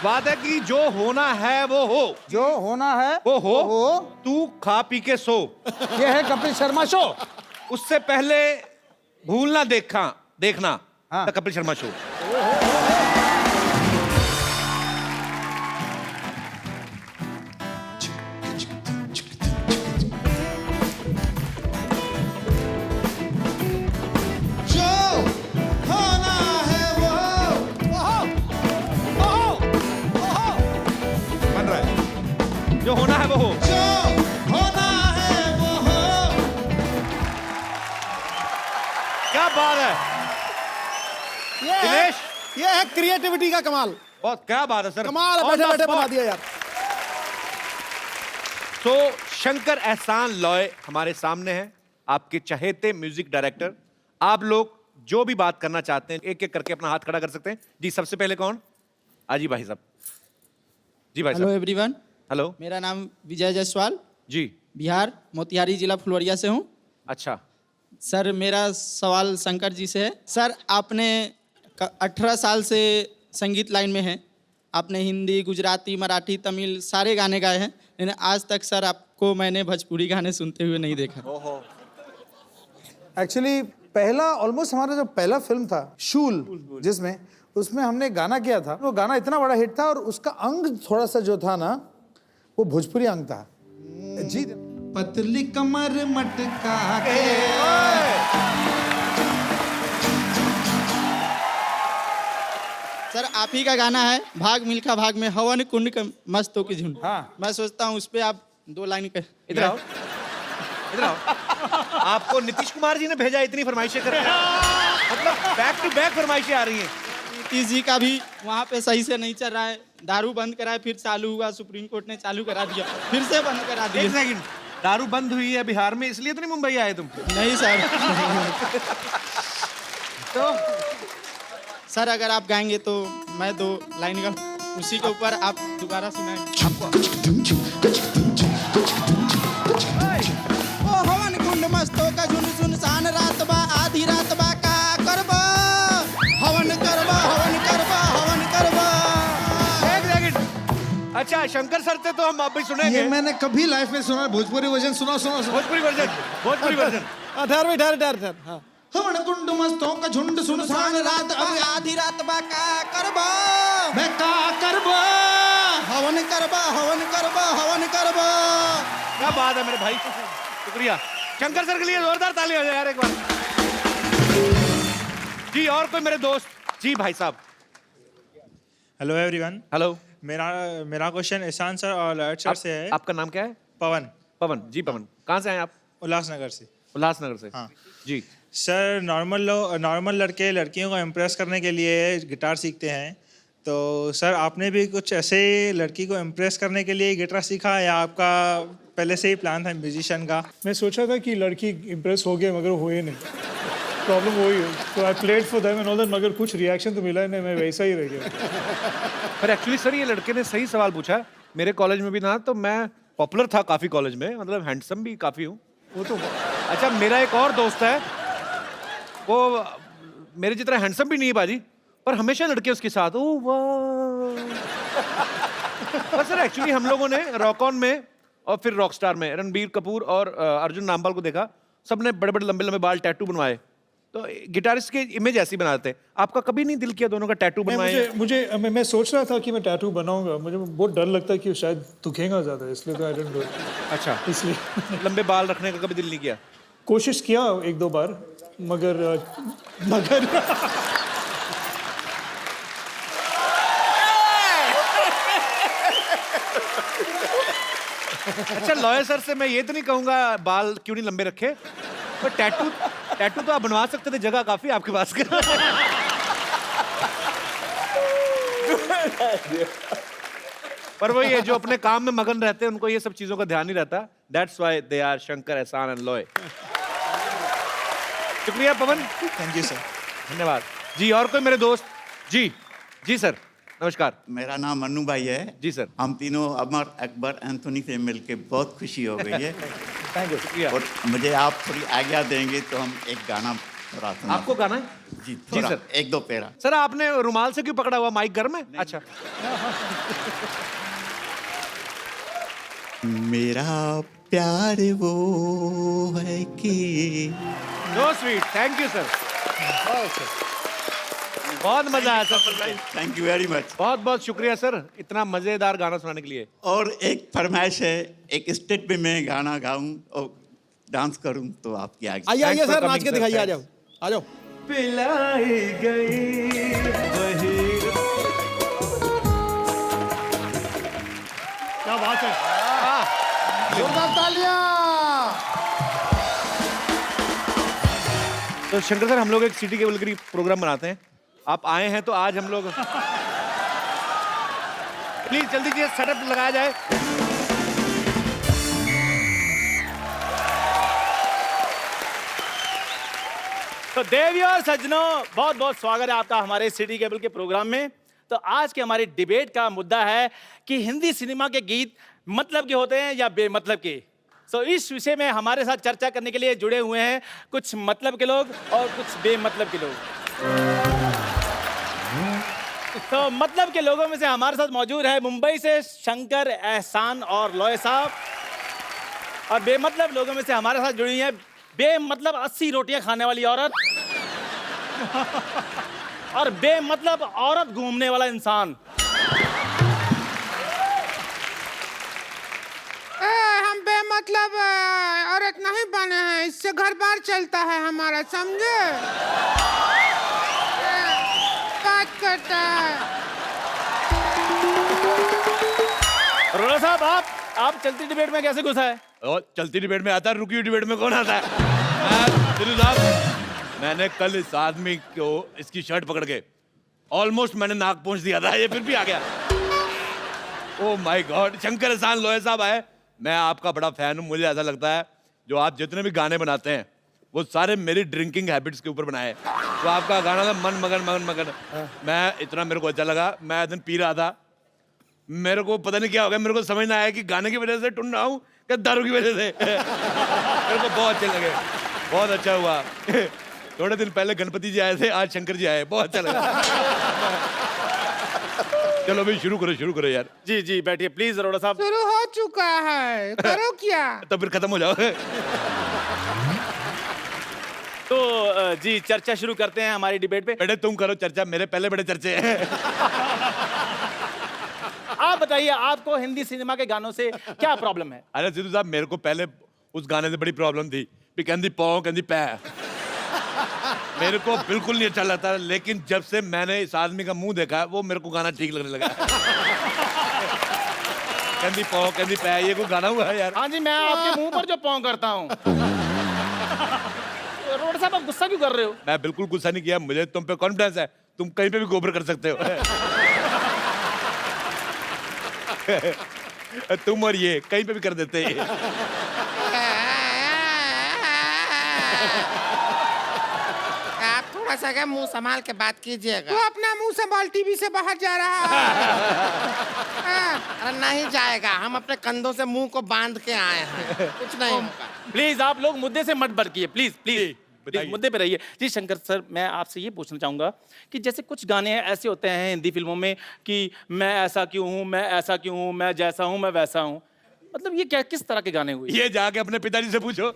बात है कि जो होना है वो हो, जो होना है वो हो, तू खा पी के सो। ये है कपिल शर्मा शो। उससे पहले भूलना देखना हाँ। The Kapil Sharma show. जो होना है वो बन रहा है। जो होना है वो हो। जो होना है वो हो। क्या बात है दिनेश, ये है क्रिएटिविटी का कमाल। बहुत क्या बात है सर, कमाल है, On बैठे the बैठे spot। बना दिया यार। तो शंकर एहसान लॉय हमारे सामने हैं, आपके चहेते म्यूजिक डायरेक्टर। आप लोग जो भी बात करना चाहते हैं एक एक करके अपना हाथ खड़ा कर सकते हैं। जी सबसे पहले कौन? आजी भाई साहब। जी भाई हेलो साहब। Everyone, hello. मेरा नाम विजय जायसवाल, जी। बिहार मोतिहारी जिला फुलवरिया से हूँ। अच्छा। सर मेरा सवाल शंकर जी से है। सर आपने 18 साल से संगीत लाइन में हैं, आपने हिंदी, गुजराती, मराठी, तमिल सारे गाने गाए हैं, लेकिन आज तक सर आपको मैंने भोजपुरी गाने सुनते हुए नहीं देखा। एक्चुअली पहला ऑलमोस्ट हमारा जो पहला फिल्म था शूल, जिसमें उसमें हमने गाना किया था, वो गाना इतना बड़ा हिट था और उसका अंग थोड़ा सा जो था ना वो भोजपुरी अंग था जी। पतली कमर मटका के सर आप ही का गाना है भाग मिल्खा भाग में हवन कुंड के मस्तों की झुंड। हाँ। मैं सोचता हूँ उस पर आप 2 लाइन कर। इधर आओ, इधर आओ। आपको नीतीश कुमार जी ने भेजा इतनी फरमाइशें कर रहे हैं, मतलब बैक टू बैक फरमाइशें आ रही हैं। नीतीश जी का भी वहाँ पे सही से नहीं चल रहा है, दारू बंद कराए फिर चालू हुआ, सुप्रीम कोर्ट ने चालू करा दिया, फिर से बंद करा एक दिया। सेकंड, दारू बंद हुई है बिहार में, इसलिए तो नहीं मुंबई आए तुम? नहीं सर। तो सर अगर आप गाएंगे तो मैं 2 लाइन गा, उसी के ऊपर आप दोबारा सुनाएंगे। ओ हवन कुंड मस्तों का झुंड सुनसान रात बा आधी रात बा का करबा हवन करबा हवन करबा हवन करबा। एक सेकंड, अच्छा शंकर सर से तो हम अभी सुनेंगे। ये मैंने कभी लाइफ में सुना, भोजपुरी वर्जन सुना। Bhojpuri version, Bhojpuri version. ठहर। हाँ। हवन कुंड मस्तों का झुंड सुनसान रात अब आधी रात बा का करबा मैं का करबा हवन करबा हवन करबा हवन करबा। क्या बात है मेरे भाई, शुक्रिया। शंकर सर के लिए जोरदार ताली हो जाए यार एक बार जी। और कोई मेरे दोस्त जी? भाई साहब। Hello everyone. हेलो। मेरा क्वेश्चन ईशान सर और लहर सर से है। आपका नाम क्या है? पवन। पवन जी। पवन कहाँ से हैं आप? उल्लासनगर से। उल्लासनगर से। हाँ जी। सर नॉर्मल लड़के लड़कियों को इम्प्रेस करने के लिए गिटार सीखते हैं, तो सर आपने भी कुछ ऐसे लड़की को इम्प्रेस करने के लिए गिटार सीखा या आपका पहले से ही प्लान था म्यूजिशियन का? मैं सोचा था कि लड़की इम्प्रेस हो गए मगर हुए नहीं, प्रॉब्लम वही है। तो I played for them and all that, मगर कुछ रिएक्शन तो मिला नहीं, मैं वैसा ही रह गया। पर एक्चुअली सर ये लड़के ने सही सवाल पूछा। मेरे कॉलेज में भी ना तो मैं पॉपुलर था काफ़ी कॉलेज में, मतलब हैंडसम भी काफ़ी हूँ वो तो। अच्छा मेरा एक और दोस्त है, वो मेरे जितना हैंडसम भी नहीं है बाजी, पर हमेशा लड़के उसके साथ। ओह वाह। पर सर एक्चुअली हम लोगों ने रॉक ऑन में और फिर रॉकस्टार में रणबीर कपूर और अर्जुन नामपाल को देखा, सबने बड़े बड़े लंबे लंबे बाल टैटू बनवाए, तो गिटारिस्ट की इमेज ऐसी बनाते हैं। आपका कभी नहीं दिल किया दोनों का टैटू बनवाए? मैं सोच रहा था कि मैं टैटू बनाऊंगा, मुझे बहुत डर लगता है कि शायद दुखेगा ज़्यादा, इसलिए तो आई डिडंट डू इट। अच्छा, इसलिए लंबे बाल रखने का कभी दिल नहीं किया? कोशिश किया 1-2 बार, मगर अच्छा लॉयर सर से मैं ये तो नहीं कहूंगा बाल क्यों नहीं लंबे रखे, पर टैटू तो आप बनवा सकते थे, जगह काफी आपके पास। पर वही है, जो अपने काम में मगन रहते हैं उनको ये सब चीजों का ध्यान नहीं रहता। That's why they are Shankar, Ehsaan and Loy. शुक्रिया पवन। Thank you sir. धन्यवाद जी। और कोई मेरे दोस्त? जी जी सर नमस्कार। मेरा नाम मन्नू भाई है। जी सर। हम तीनों अमर अकबर एंथोनी से मिलके बहुत खुशी हो गई है। थैंक यू, शुक्रिया। और मुझे आप थोड़ी आज्ञा देंगे तो हम एक गाना थोड़ा सुना। आपको गाना है? जी जी थोड़ा, सर। 1-2 पैरा। सर आपने रुमाल से क्यों पकड़ा हुआ, माइक गर्म है? अच्छा। मेरा प्यार वो है कि no sweet. Thank you sir, बहुत मजा आया सर। Thank you very much. बहुत बहुत शुक्रिया सर, इतना मजेदार गाना सुनाने के लिए। और एक फरमाइश है, एक स्टेट पे मैं गाना गाऊं और डांस करूं तो आपकी आज्ञा। आइए सर, नाच के दिखाइए, आ जाओ आ जाओ। पिलाई गई वही। क्या बात है, जोरदार तालियां। तो शंकर सर हम लोग एक सिटी केबल की प्रोग्राम बनाते हैं, आप आए हैं तो आज हम लोग प्लीज जल्दी से सेटअप लगाया जाए। तो देवियों और सज्जनों, बहुत बहुत स्वागत है आपका हमारे सिटी केबल के प्रोग्राम में। तो आज के हमारी डिबेट का मुद्दा है कि हिंदी सिनेमा के गीत मतलब के होते हैं या बेमतलब के। सो इस विषय में हमारे साथ चर्चा करने के लिए जुड़े हुए हैं कुछ मतलब के लोग और कुछ बेमतलब के लोग। तो मतलब के लोगों में से हमारे साथ मौजूद है मुंबई से शंकर, एहसान और लॉय साहब। और बेमतलब लोगों में से हमारे साथ जुड़ी है बेमतलब 80 रोटियां खाने वाली औरत और बेमतलब औरत घूमने वाला इंसान। हम बेमतलब औरत नहीं बने हैं, इससे घर बार चलता है हमारा, समझे? बात करता है। अरोड़ा साहब, आप चलती डिबेट में कैसे घुसा है? और चलती डिबेट में आता है, रुकी हुई डिबेट में कौन आता है? दिलू साहब, मैंने कल इस आदमी को इसकी शर्ट पकड़ के ऑलमोस्ट मैंने नाक पहुंच दिया था, ये फिर भी आ गया। ओह माय गॉड, शंकर, एहसान, लोहे साहब आए। मैं आपका बड़ा फैन हूँ। मुझे ऐसा लगता है जो आप जितने भी गाने बनाते हैं वो सारे मेरी ड्रिंकिंग हैबिट्स के ऊपर बनाए। तो आपका गाना था मन मगन मन मगन, मैं इतना मेरे को अच्छा लगा। मैं एक दिन पी रहा था, मेरे को पता नहीं क्या हो गया, मेरे को समझ ना आया कि गाने की वजह से टुन रहा हूँ कि दारू की वजह से। मेरे को बहुत अच्छे लगे, बहुत अच्छा हुआ। थोड़े दिन पहले गणपति जी आए थे, आज शंकर जी आए, बहुत अच्छा लगा। चलो भाई शुरू करो यार। जी जी बैठिए प्लीज अरोड़ा साहब। शुरू हो चुका है, करो क्या? तो फिर खत्म हो जाओ। तो जी चर्चा शुरू करते हैं हमारी डिबेट पे। बेटे तुम करो चर्चा, मेरे पहले बड़े चर्चे हैं। आप बताइए, आपको हिंदी सिनेमा के गानों से क्या प्रॉब्लम है? अरे सिद्धू साहब, मेरे को पहले उस गाने से बड़ी प्रॉब्लम थी भी कहती पौ कहती पै, मेरे को बिल्कुल नहीं अच्छा लगता। लेकिन जब से मैंने इस आदमी का मुंह देखा वो मेरे को गाना ठीक लगने लगा। कहती पौ कहती पै, ये कोई गाना हुआ है यार? हाँ जी, मैं आपके मुंह पर जो पौ करता हूँ। अरोड़ा साहब, आप गुस्सा क्यों कर रहे हो? मैं बिल्कुल गुस्सा नहीं किया, मुझे तुम पे कॉन्फिडेंस है, तुम कहीं पे भी गोबर कर सकते हो। तुम और ये कहीं पे भी कर देते हैं। आप थोड़ा सा क्या मुंह संभाल के बात कीजिएगा। तो अपना मुंह संभाल, टीवी से बाहर जा रहा है। अरे नहीं जाएगा, हम अपने कंधों से मुंह को बांध के आए हैं, कुछ नहीं होगा। प्लीज आप लोग मुद्दे से मत भटकिए, प्लीज प्लीज मुद्दे पे रहिए। जी शंकर सर, मैं आपसे ये पूछना चाहूंगा कि जैसे कुछ गाने ऐसे होते हैं हिंदी फिल्मों में कि मैं ऐसा क्यों हूँ, मैं ऐसा क्यों हूँ, मैं जैसा हूँ मैं वैसा हूँ, मतलब ये क्या किस तरह के गाने हुए? ये जाके अपने पिताजी से पूछो।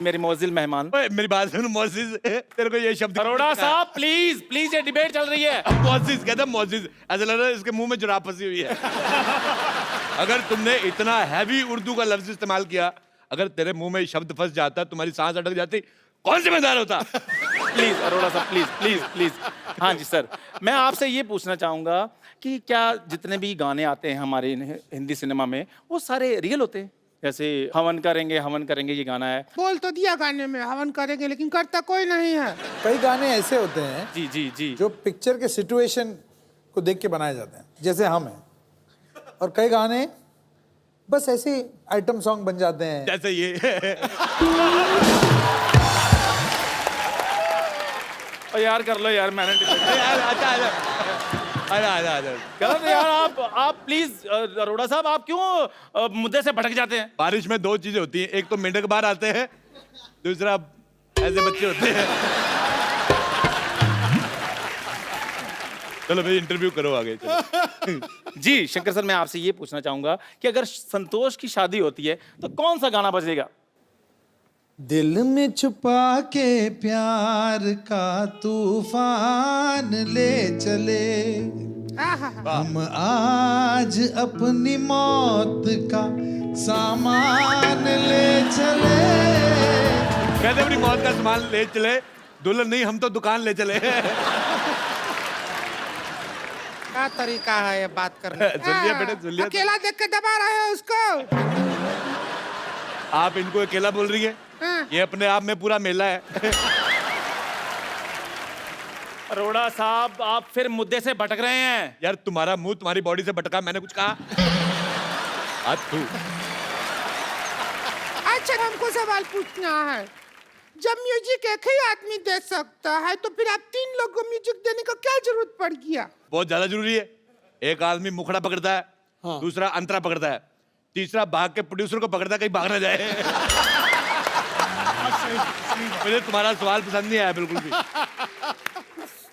मेरे मोजिल मेहमान, मेरी बात सुन मोजिज, तेरे को ये शब्द अरोड़ा साहब प्लीज प्लीज, ये डिबेट चल रही है। मोजिज कहता है, मोजिज, ऐसा लग रहा है इसके मुंह में जुराब फंसी हुई है। अगर तुमने इतना हैवी उर्दू का लफ्ज इस्तेमाल किया, अगर तेरे मुंह में शब्द फंस जाता, तुम्हारी सांस अटक जाती, कौन जिम्मेदार होता? प्लीज अरोड़ा साहब, प्लीज प्लीज प्लीज। हाँ जी सर, मैं आपसे ये पूछना चाहूंगा कि क्या जितने भी गाने आते हैं हमारे हिंदी सिनेमा में वो सारे रियल होते हैं? जैसे हवन करेंगे ये गाना है, बोल तो दिया गाने में हवन करेंगे, लेकिन करता कोई नहीं है। कई गाने ऐसे होते हैं जी जी जी जो पिक्चर के सिचुएशन को देख के बनाए जाते हैं, जैसे हम हैं। और कई गाने बस ऐसे आइटम सॉन्ग बन जाते हैं, जैसे ये। और यार कर लो यार, मैंने गलत है यार। आप प्लीज अरोड़ा साहब, आप क्यों मुद्दे से भटक जाते हैं? बारिश में दो चीजें होती हैं, एक तो मेंढक बाहर आते हैं, दूसरा ऐसे बच्चे होते हैं। चलो भाई इंटरव्यू करो आगे, चलो। जी शंकर सर, मैं आपसे ये पूछना चाहूंगा कि अगर संतोष की शादी होती है तो कौन सा गाना बजेगा? दिल में छुपा के प्यार का तूफान ले चले, हम आज अपनी मौत का सामान ले चले। कहते अपनी मौत का सामान ले चले, दुल्हन नहीं हम तो दुकान ले चले। क्या तरीका है ये बात करने का? सुन लिया बेटे, सुन लिया। अकेला देख के दबा रहे हो उसको। आप इनको अकेला बोल रही है, ये अपने आप में पूरा मेला है। अरोड़ा साहब, आप फिर मुद्दे से भटक रहे हैं। यार तुम्हारा मुंह तुम्हारी बॉडी से भटका, मैंने कुछ कहा? अच्छा हमको सवाल पूछना है, जब म्यूजिक एक ही आदमी दे सकता है तो फिर आप 3 लोगों को म्यूजिक देने का क्या जरूरत पड़ गया? बहुत ज्यादा जरूरी है। एक आदमी मुखड़ा पकड़ता है, दूसरा अंतरा पकड़ता है, तीसरा भाग के प्रोड्यूसर को पकड़ता है कहीं भाग ना जाए। मुझे तुम्हारा सवाल पसंद नहीं आया बिल्कुल भी,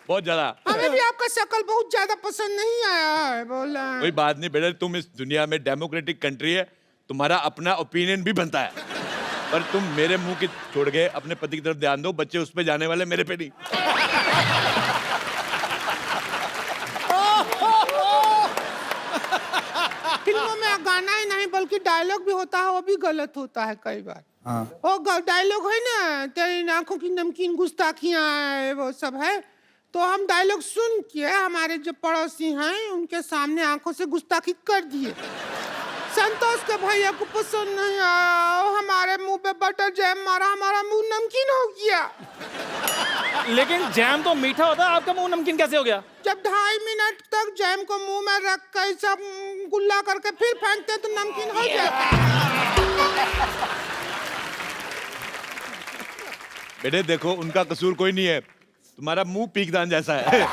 बहुत ज्यादा। हमें भी आपका शक्ल बहुत ज्यादा पसंद नहीं आया है, बोला। कोई बात नहीं बेटा, तुम इस दुनिया में डेमोक्रेटिक कंट्री है, तुम्हारा अपना ओपिनियन भी बनता है, पर तुम मेरे मुंह की छोड़ के अपने पति की तरफ ध्यान दो, बच्चे उस पे जाने वाले, मेरे पे नहीं। फिल्मों में गाना ही नहीं बल्कि डायलॉग भी होता है, वो भी गलत होता है कई बार। वो डायलॉग है ना, तेरी आंखों की नमकीन गुस्ताखियां है, वो सब है। तो हम डायलॉग सुन के हमारे जो पड़ोसी हैं उनके सामने आंखों से गुस्ताखी कर दिए। संतोष के भैया को पसंद नहीं आया, हमारे मुंह पे बटर जैम मारा, हमारा मुंह नमकीन हो गया। लेकिन जैम तो मीठा होता है, आपका मुंह नमकीन कैसे हो गया? जब 2.5 मिनट तक जैम को मुंह में रख कर सब गुल्ला करके फिर फेंकते तो नमकीन हो जाता। बेटे देखो, उनका कसूर कोई नहीं है, तुम्हारा मुंह पीकदान जैसा है।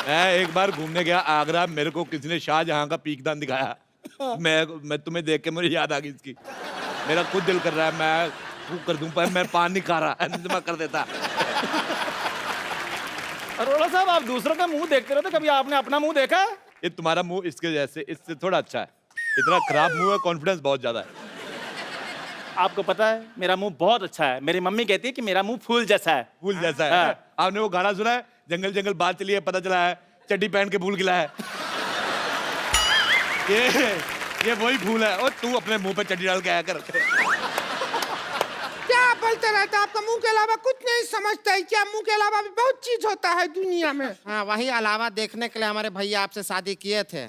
मैं एक बार घूमने गया आगरा, मेरे को किसी ने शाहजहां का पीकदान दिखाया, मैं तुम्हें देख के मुझे याद आ गई इसकी। मेरा खुद दिल कर रहा है मैं फूक कर दूं, पर मैं पान नहीं खा रहा, इंतजाम कर देता। अरोड़ा साहब, आप दूसरों का मुंह देखते रहते, कभी आपने अपना मुंह देखा? ये तुम्हारा मुंह इसके जैसे, इससे थोड़ा अच्छा है, इतना खराब मुंह है, कॉन्फिडेंस बहुत ज्यादा है। आपको पता है मेरा मुंह बहुत अच्छा है, मेरी मम्मी कहती है कि मेरा मुंह फूल जैसा है। फूल जैसा है। आपने वो गाना सुना है, जंगल जंगल बात चली है, पता चला है चड्डी पहन के फूल खिला है। ये वही फूल है। और तू अपने मुंह पे चड्डी डाल के आया कर। क्या बोलते रहता, आपका मुंह के अलावा कुछ नहीं समझता है क्या? मुंह के अलावा भी बहुत चीज होता है दुनिया में। हाँ, वही अलावा देखने के लिए हमारे भैया आपसे शादी किए थे।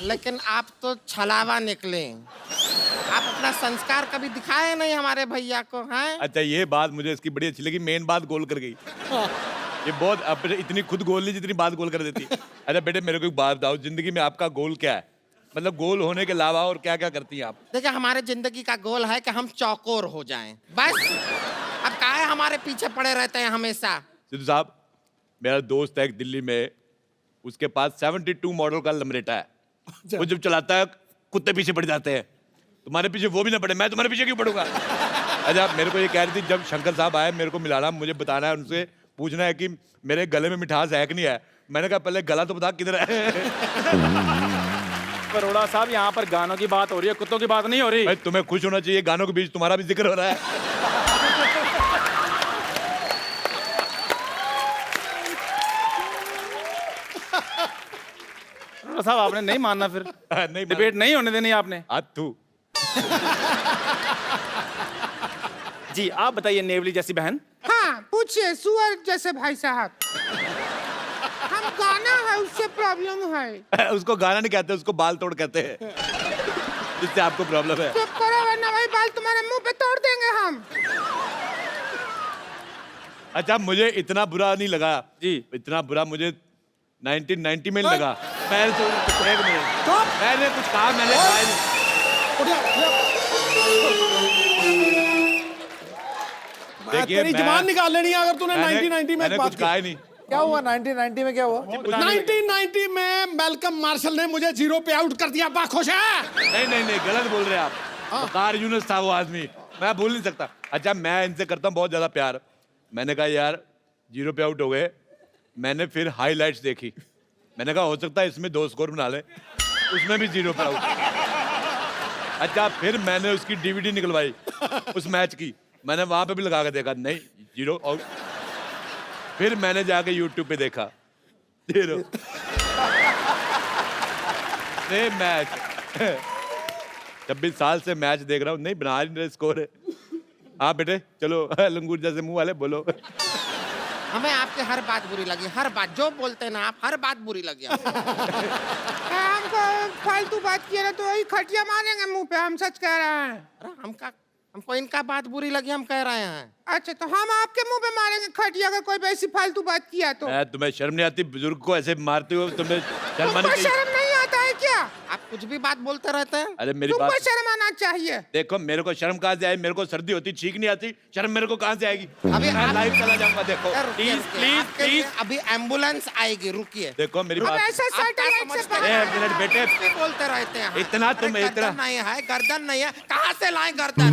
लेकिन आप तो छलावा निकले, आप अपना संस्कार कभी दिखाए नहीं हमारे भैया को, हैं? अच्छा, ये बात मुझे इसकी बड़ी अच्छी लगी, मेन बात गोल कर गई। ये बहुत, अब इतनी खुद गोल नहीं जितनी बात गोल कर देती। अच्छा बेटे, मेरे को एक बात बताओ, जिंदगी में आपका गोल क्या है? मतलब गोल होने के अलावा और क्या क्या करती हैं आप? देखिए, हमारे जिंदगी का गोल है कि हम चौकोर हो जाएं, बस। अब काहे हमारे पीछे पड़े रहते हैं हमेशा? सिद्धू साहब, मेरा दोस्त है एक दिल्ली में, उसके पास 72 मॉडल का लमरेटा है। वो जब चलाता है कुत्ते पीछे पड़ जाते हैं। तुम्हारे पीछे वो भी ना पड़े, मैं तुम्हारे पीछे क्यों पड़ूंगा? अच्छा, मेरे को ये कह रही थी, जब शंकर साहब आए मेरे को मिलाना, मुझे बताना है, उनसे पूछना है कि मेरे गले में मिठास है कि नहीं है। मैंने कहा पहले गला तो बता किधर है। अरोड़ा साहब, यहाँ पर गानों की बात हो रही है, कुत्तों की बात नहीं हो रही। भाई तुम्हें खुश होना चाहिए, गानों के बीच तुम्हारा भी जिक्र हो रहा है। साहब, आपने नहीं मानना फिर? नहीं, डिबेट नहीं होने देनी आपने। तू जी, आप बताइए नेवली जैसी बहन। हाँ, पूछिए सुअर जैसे भाई साहब। हम गाना है उससे प्रॉब्लम है। उसको गाना नहीं कहते, उसको बाल तोड़ कहते हैं, जिससे आपको प्रॉब्लम है। चुप करो वरना वही बाल तुम्हारे मुंह पे तोड़ देंगे हम। अच्छा, मुझे इतना बुरा नहीं लगा जी, इतना बुरा मुझे 1990 में लगा। मैंने कुछ कहा, मैंने तेरी जबान निकाल लेनी है अगर तूने 1990 में कुछ कहा ही नहीं। क्या हुआ 1990 में? क्या हुआ 1990 में मैल्कम मार्शल ने मुझे 0 पे आउट कर दिया। बा खुश है? नहीं, गलत बोल रहे हैं आप। वकार यूनुस था वो आदमी, मैं भूल नहीं सकता। अच्छा, मैं इनसे करता हूँ बहुत ज्यादा प्यार। मैंने कहा यार 0 पे आउट हो गए, मैंने फिर हाईलाइट्स देखी, मैंने कहा हो सकता है इसमें 2 स्कोर बना ले, उसमें भी 0 पे आउट। अच्छा, फिर मैंने उसकी DVD निकलवाई उस मैच की, मैंने वहां पे भी लगा के देखा, नहीं 0 आउट। फिर मैंने जाके YouTube पे देखा 0 सेम मैच। 26 साल से मैच देख रहा हूँ, नहीं बना नहीं रहे स्कोर है। हाँ बेटे चलो, लंगूर जैसे मुंह वाले बोलो। हमें आपके हर बात बुरी लगी, हर बात जो बोलते हैं ना आप, हर बात बुरी लगी। हमको फालतू बात किया ना तो वही खटिया मारेंगे मुंह पे, हम सच कह रहे हैं। हमको इनका बात बुरी लगी, हम कह रहे हैं। अच्छा, तो हम आपके मुंह पे मारेंगे खटिया अगर कोई ऐसी फालतू बात किया तो? तुम्हें शर्म नहीं आती? बुजुर्ग को ऐसे मारते हो, तुम्हें शर्म नहीं? शर्म नहीं आता है क्या आप कुछ भी बात बोलते रहते हैं? अरे मेरी तुमको बात शर्म आना चाहिए। देखो, मेरे को शर्म कहाँ से आई? मेरे को सर्दी होती, छींक नहीं आती, शर्म मेरे को कहाँ से आएगी? अभी मैं लाइव चला जाऊंगा। देखो प्लीज प्लीज प्लीज, अभी एम्बुलेंस आएगी, रुकिए। देखो मेरी बात, ऐसा सैटेलाइट से एक मिनट बेटे, बोलते रहते हैं इतना तुम अरे इतना गर्दन नहीं है, गर्दन नहीं है, कहाँ से लाए गर्दन?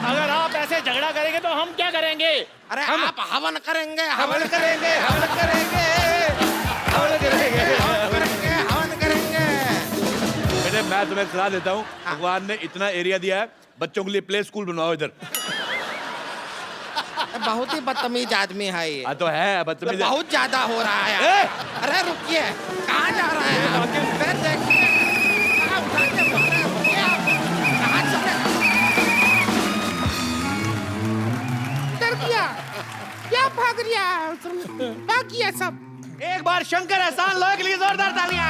अगर आप ऐसे झगड़ा करेंगे तो हम क्या करेंगे? अरे आप हवन करेंगे, हवन करेंगे, हवन करेंगे, हवन करेंगे, हवन करेंगे। बेटे मैं तुम्हें सलाह देता हूँ, भगवान ने इतना एरिया दिया है, बच्चों के लिए प्ले स्कूल बनवाओ इधर। बहुत ही बदतमीज आदमी है ये। हाँ तो है बदतमीज, बहुत ज्यादा हो रहा है। अरे रुकिए, कहाँ जा रहे हैं? फिर देखिए, कहाँ उठा के बोल रहे हैं, रुकिए आप। कहाँ चल रहे हैं? डर गया, क्या भाग रिया, भाग गया सब। एक बार शंकर एहसान लो के लिए जोरदार तालियां।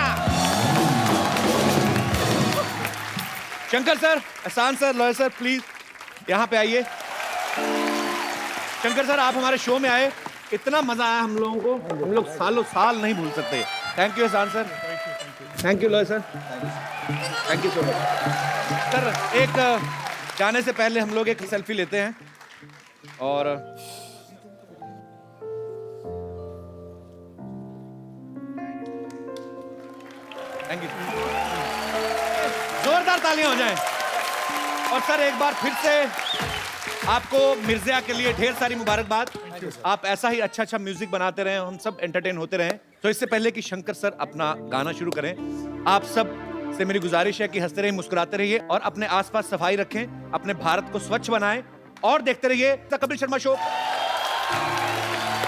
शंकर सर, एहसान सर, लॉयर सर, प्लीज यहाँ पे आइए। शंकर सर, आप हमारे शो में आए, इतना मजा आया हम लोगों को, हम लोग सालों साल नहीं भूल सकते। थैंक यू एहसान sir, thank you lawyer sir, thank you so much. Sir एक जाने से पहले हम लोग एक सेल्फी लेते हैं और थैंक यू, जोरदार तालियां हो जाएं। और सर एक बार फिर से आपको मिर्ज़ा के लिए ढेर सारी मुबारकबाद। आप ऐसा ही अच्छा अच्छा म्यूजिक बनाते रहें, हम सब एंटरटेन होते रहें। तो इससे पहले कि शंकर सर अपना गाना शुरू करें, आप सब से मेरी गुजारिश है कि हंसते रहिए, मुस्कुराते रहिए और अपने आसपास सफाई रखें, अपने भारत को स्वच्छ बनाएं और देखते रहिए द कपिल शर्मा शो।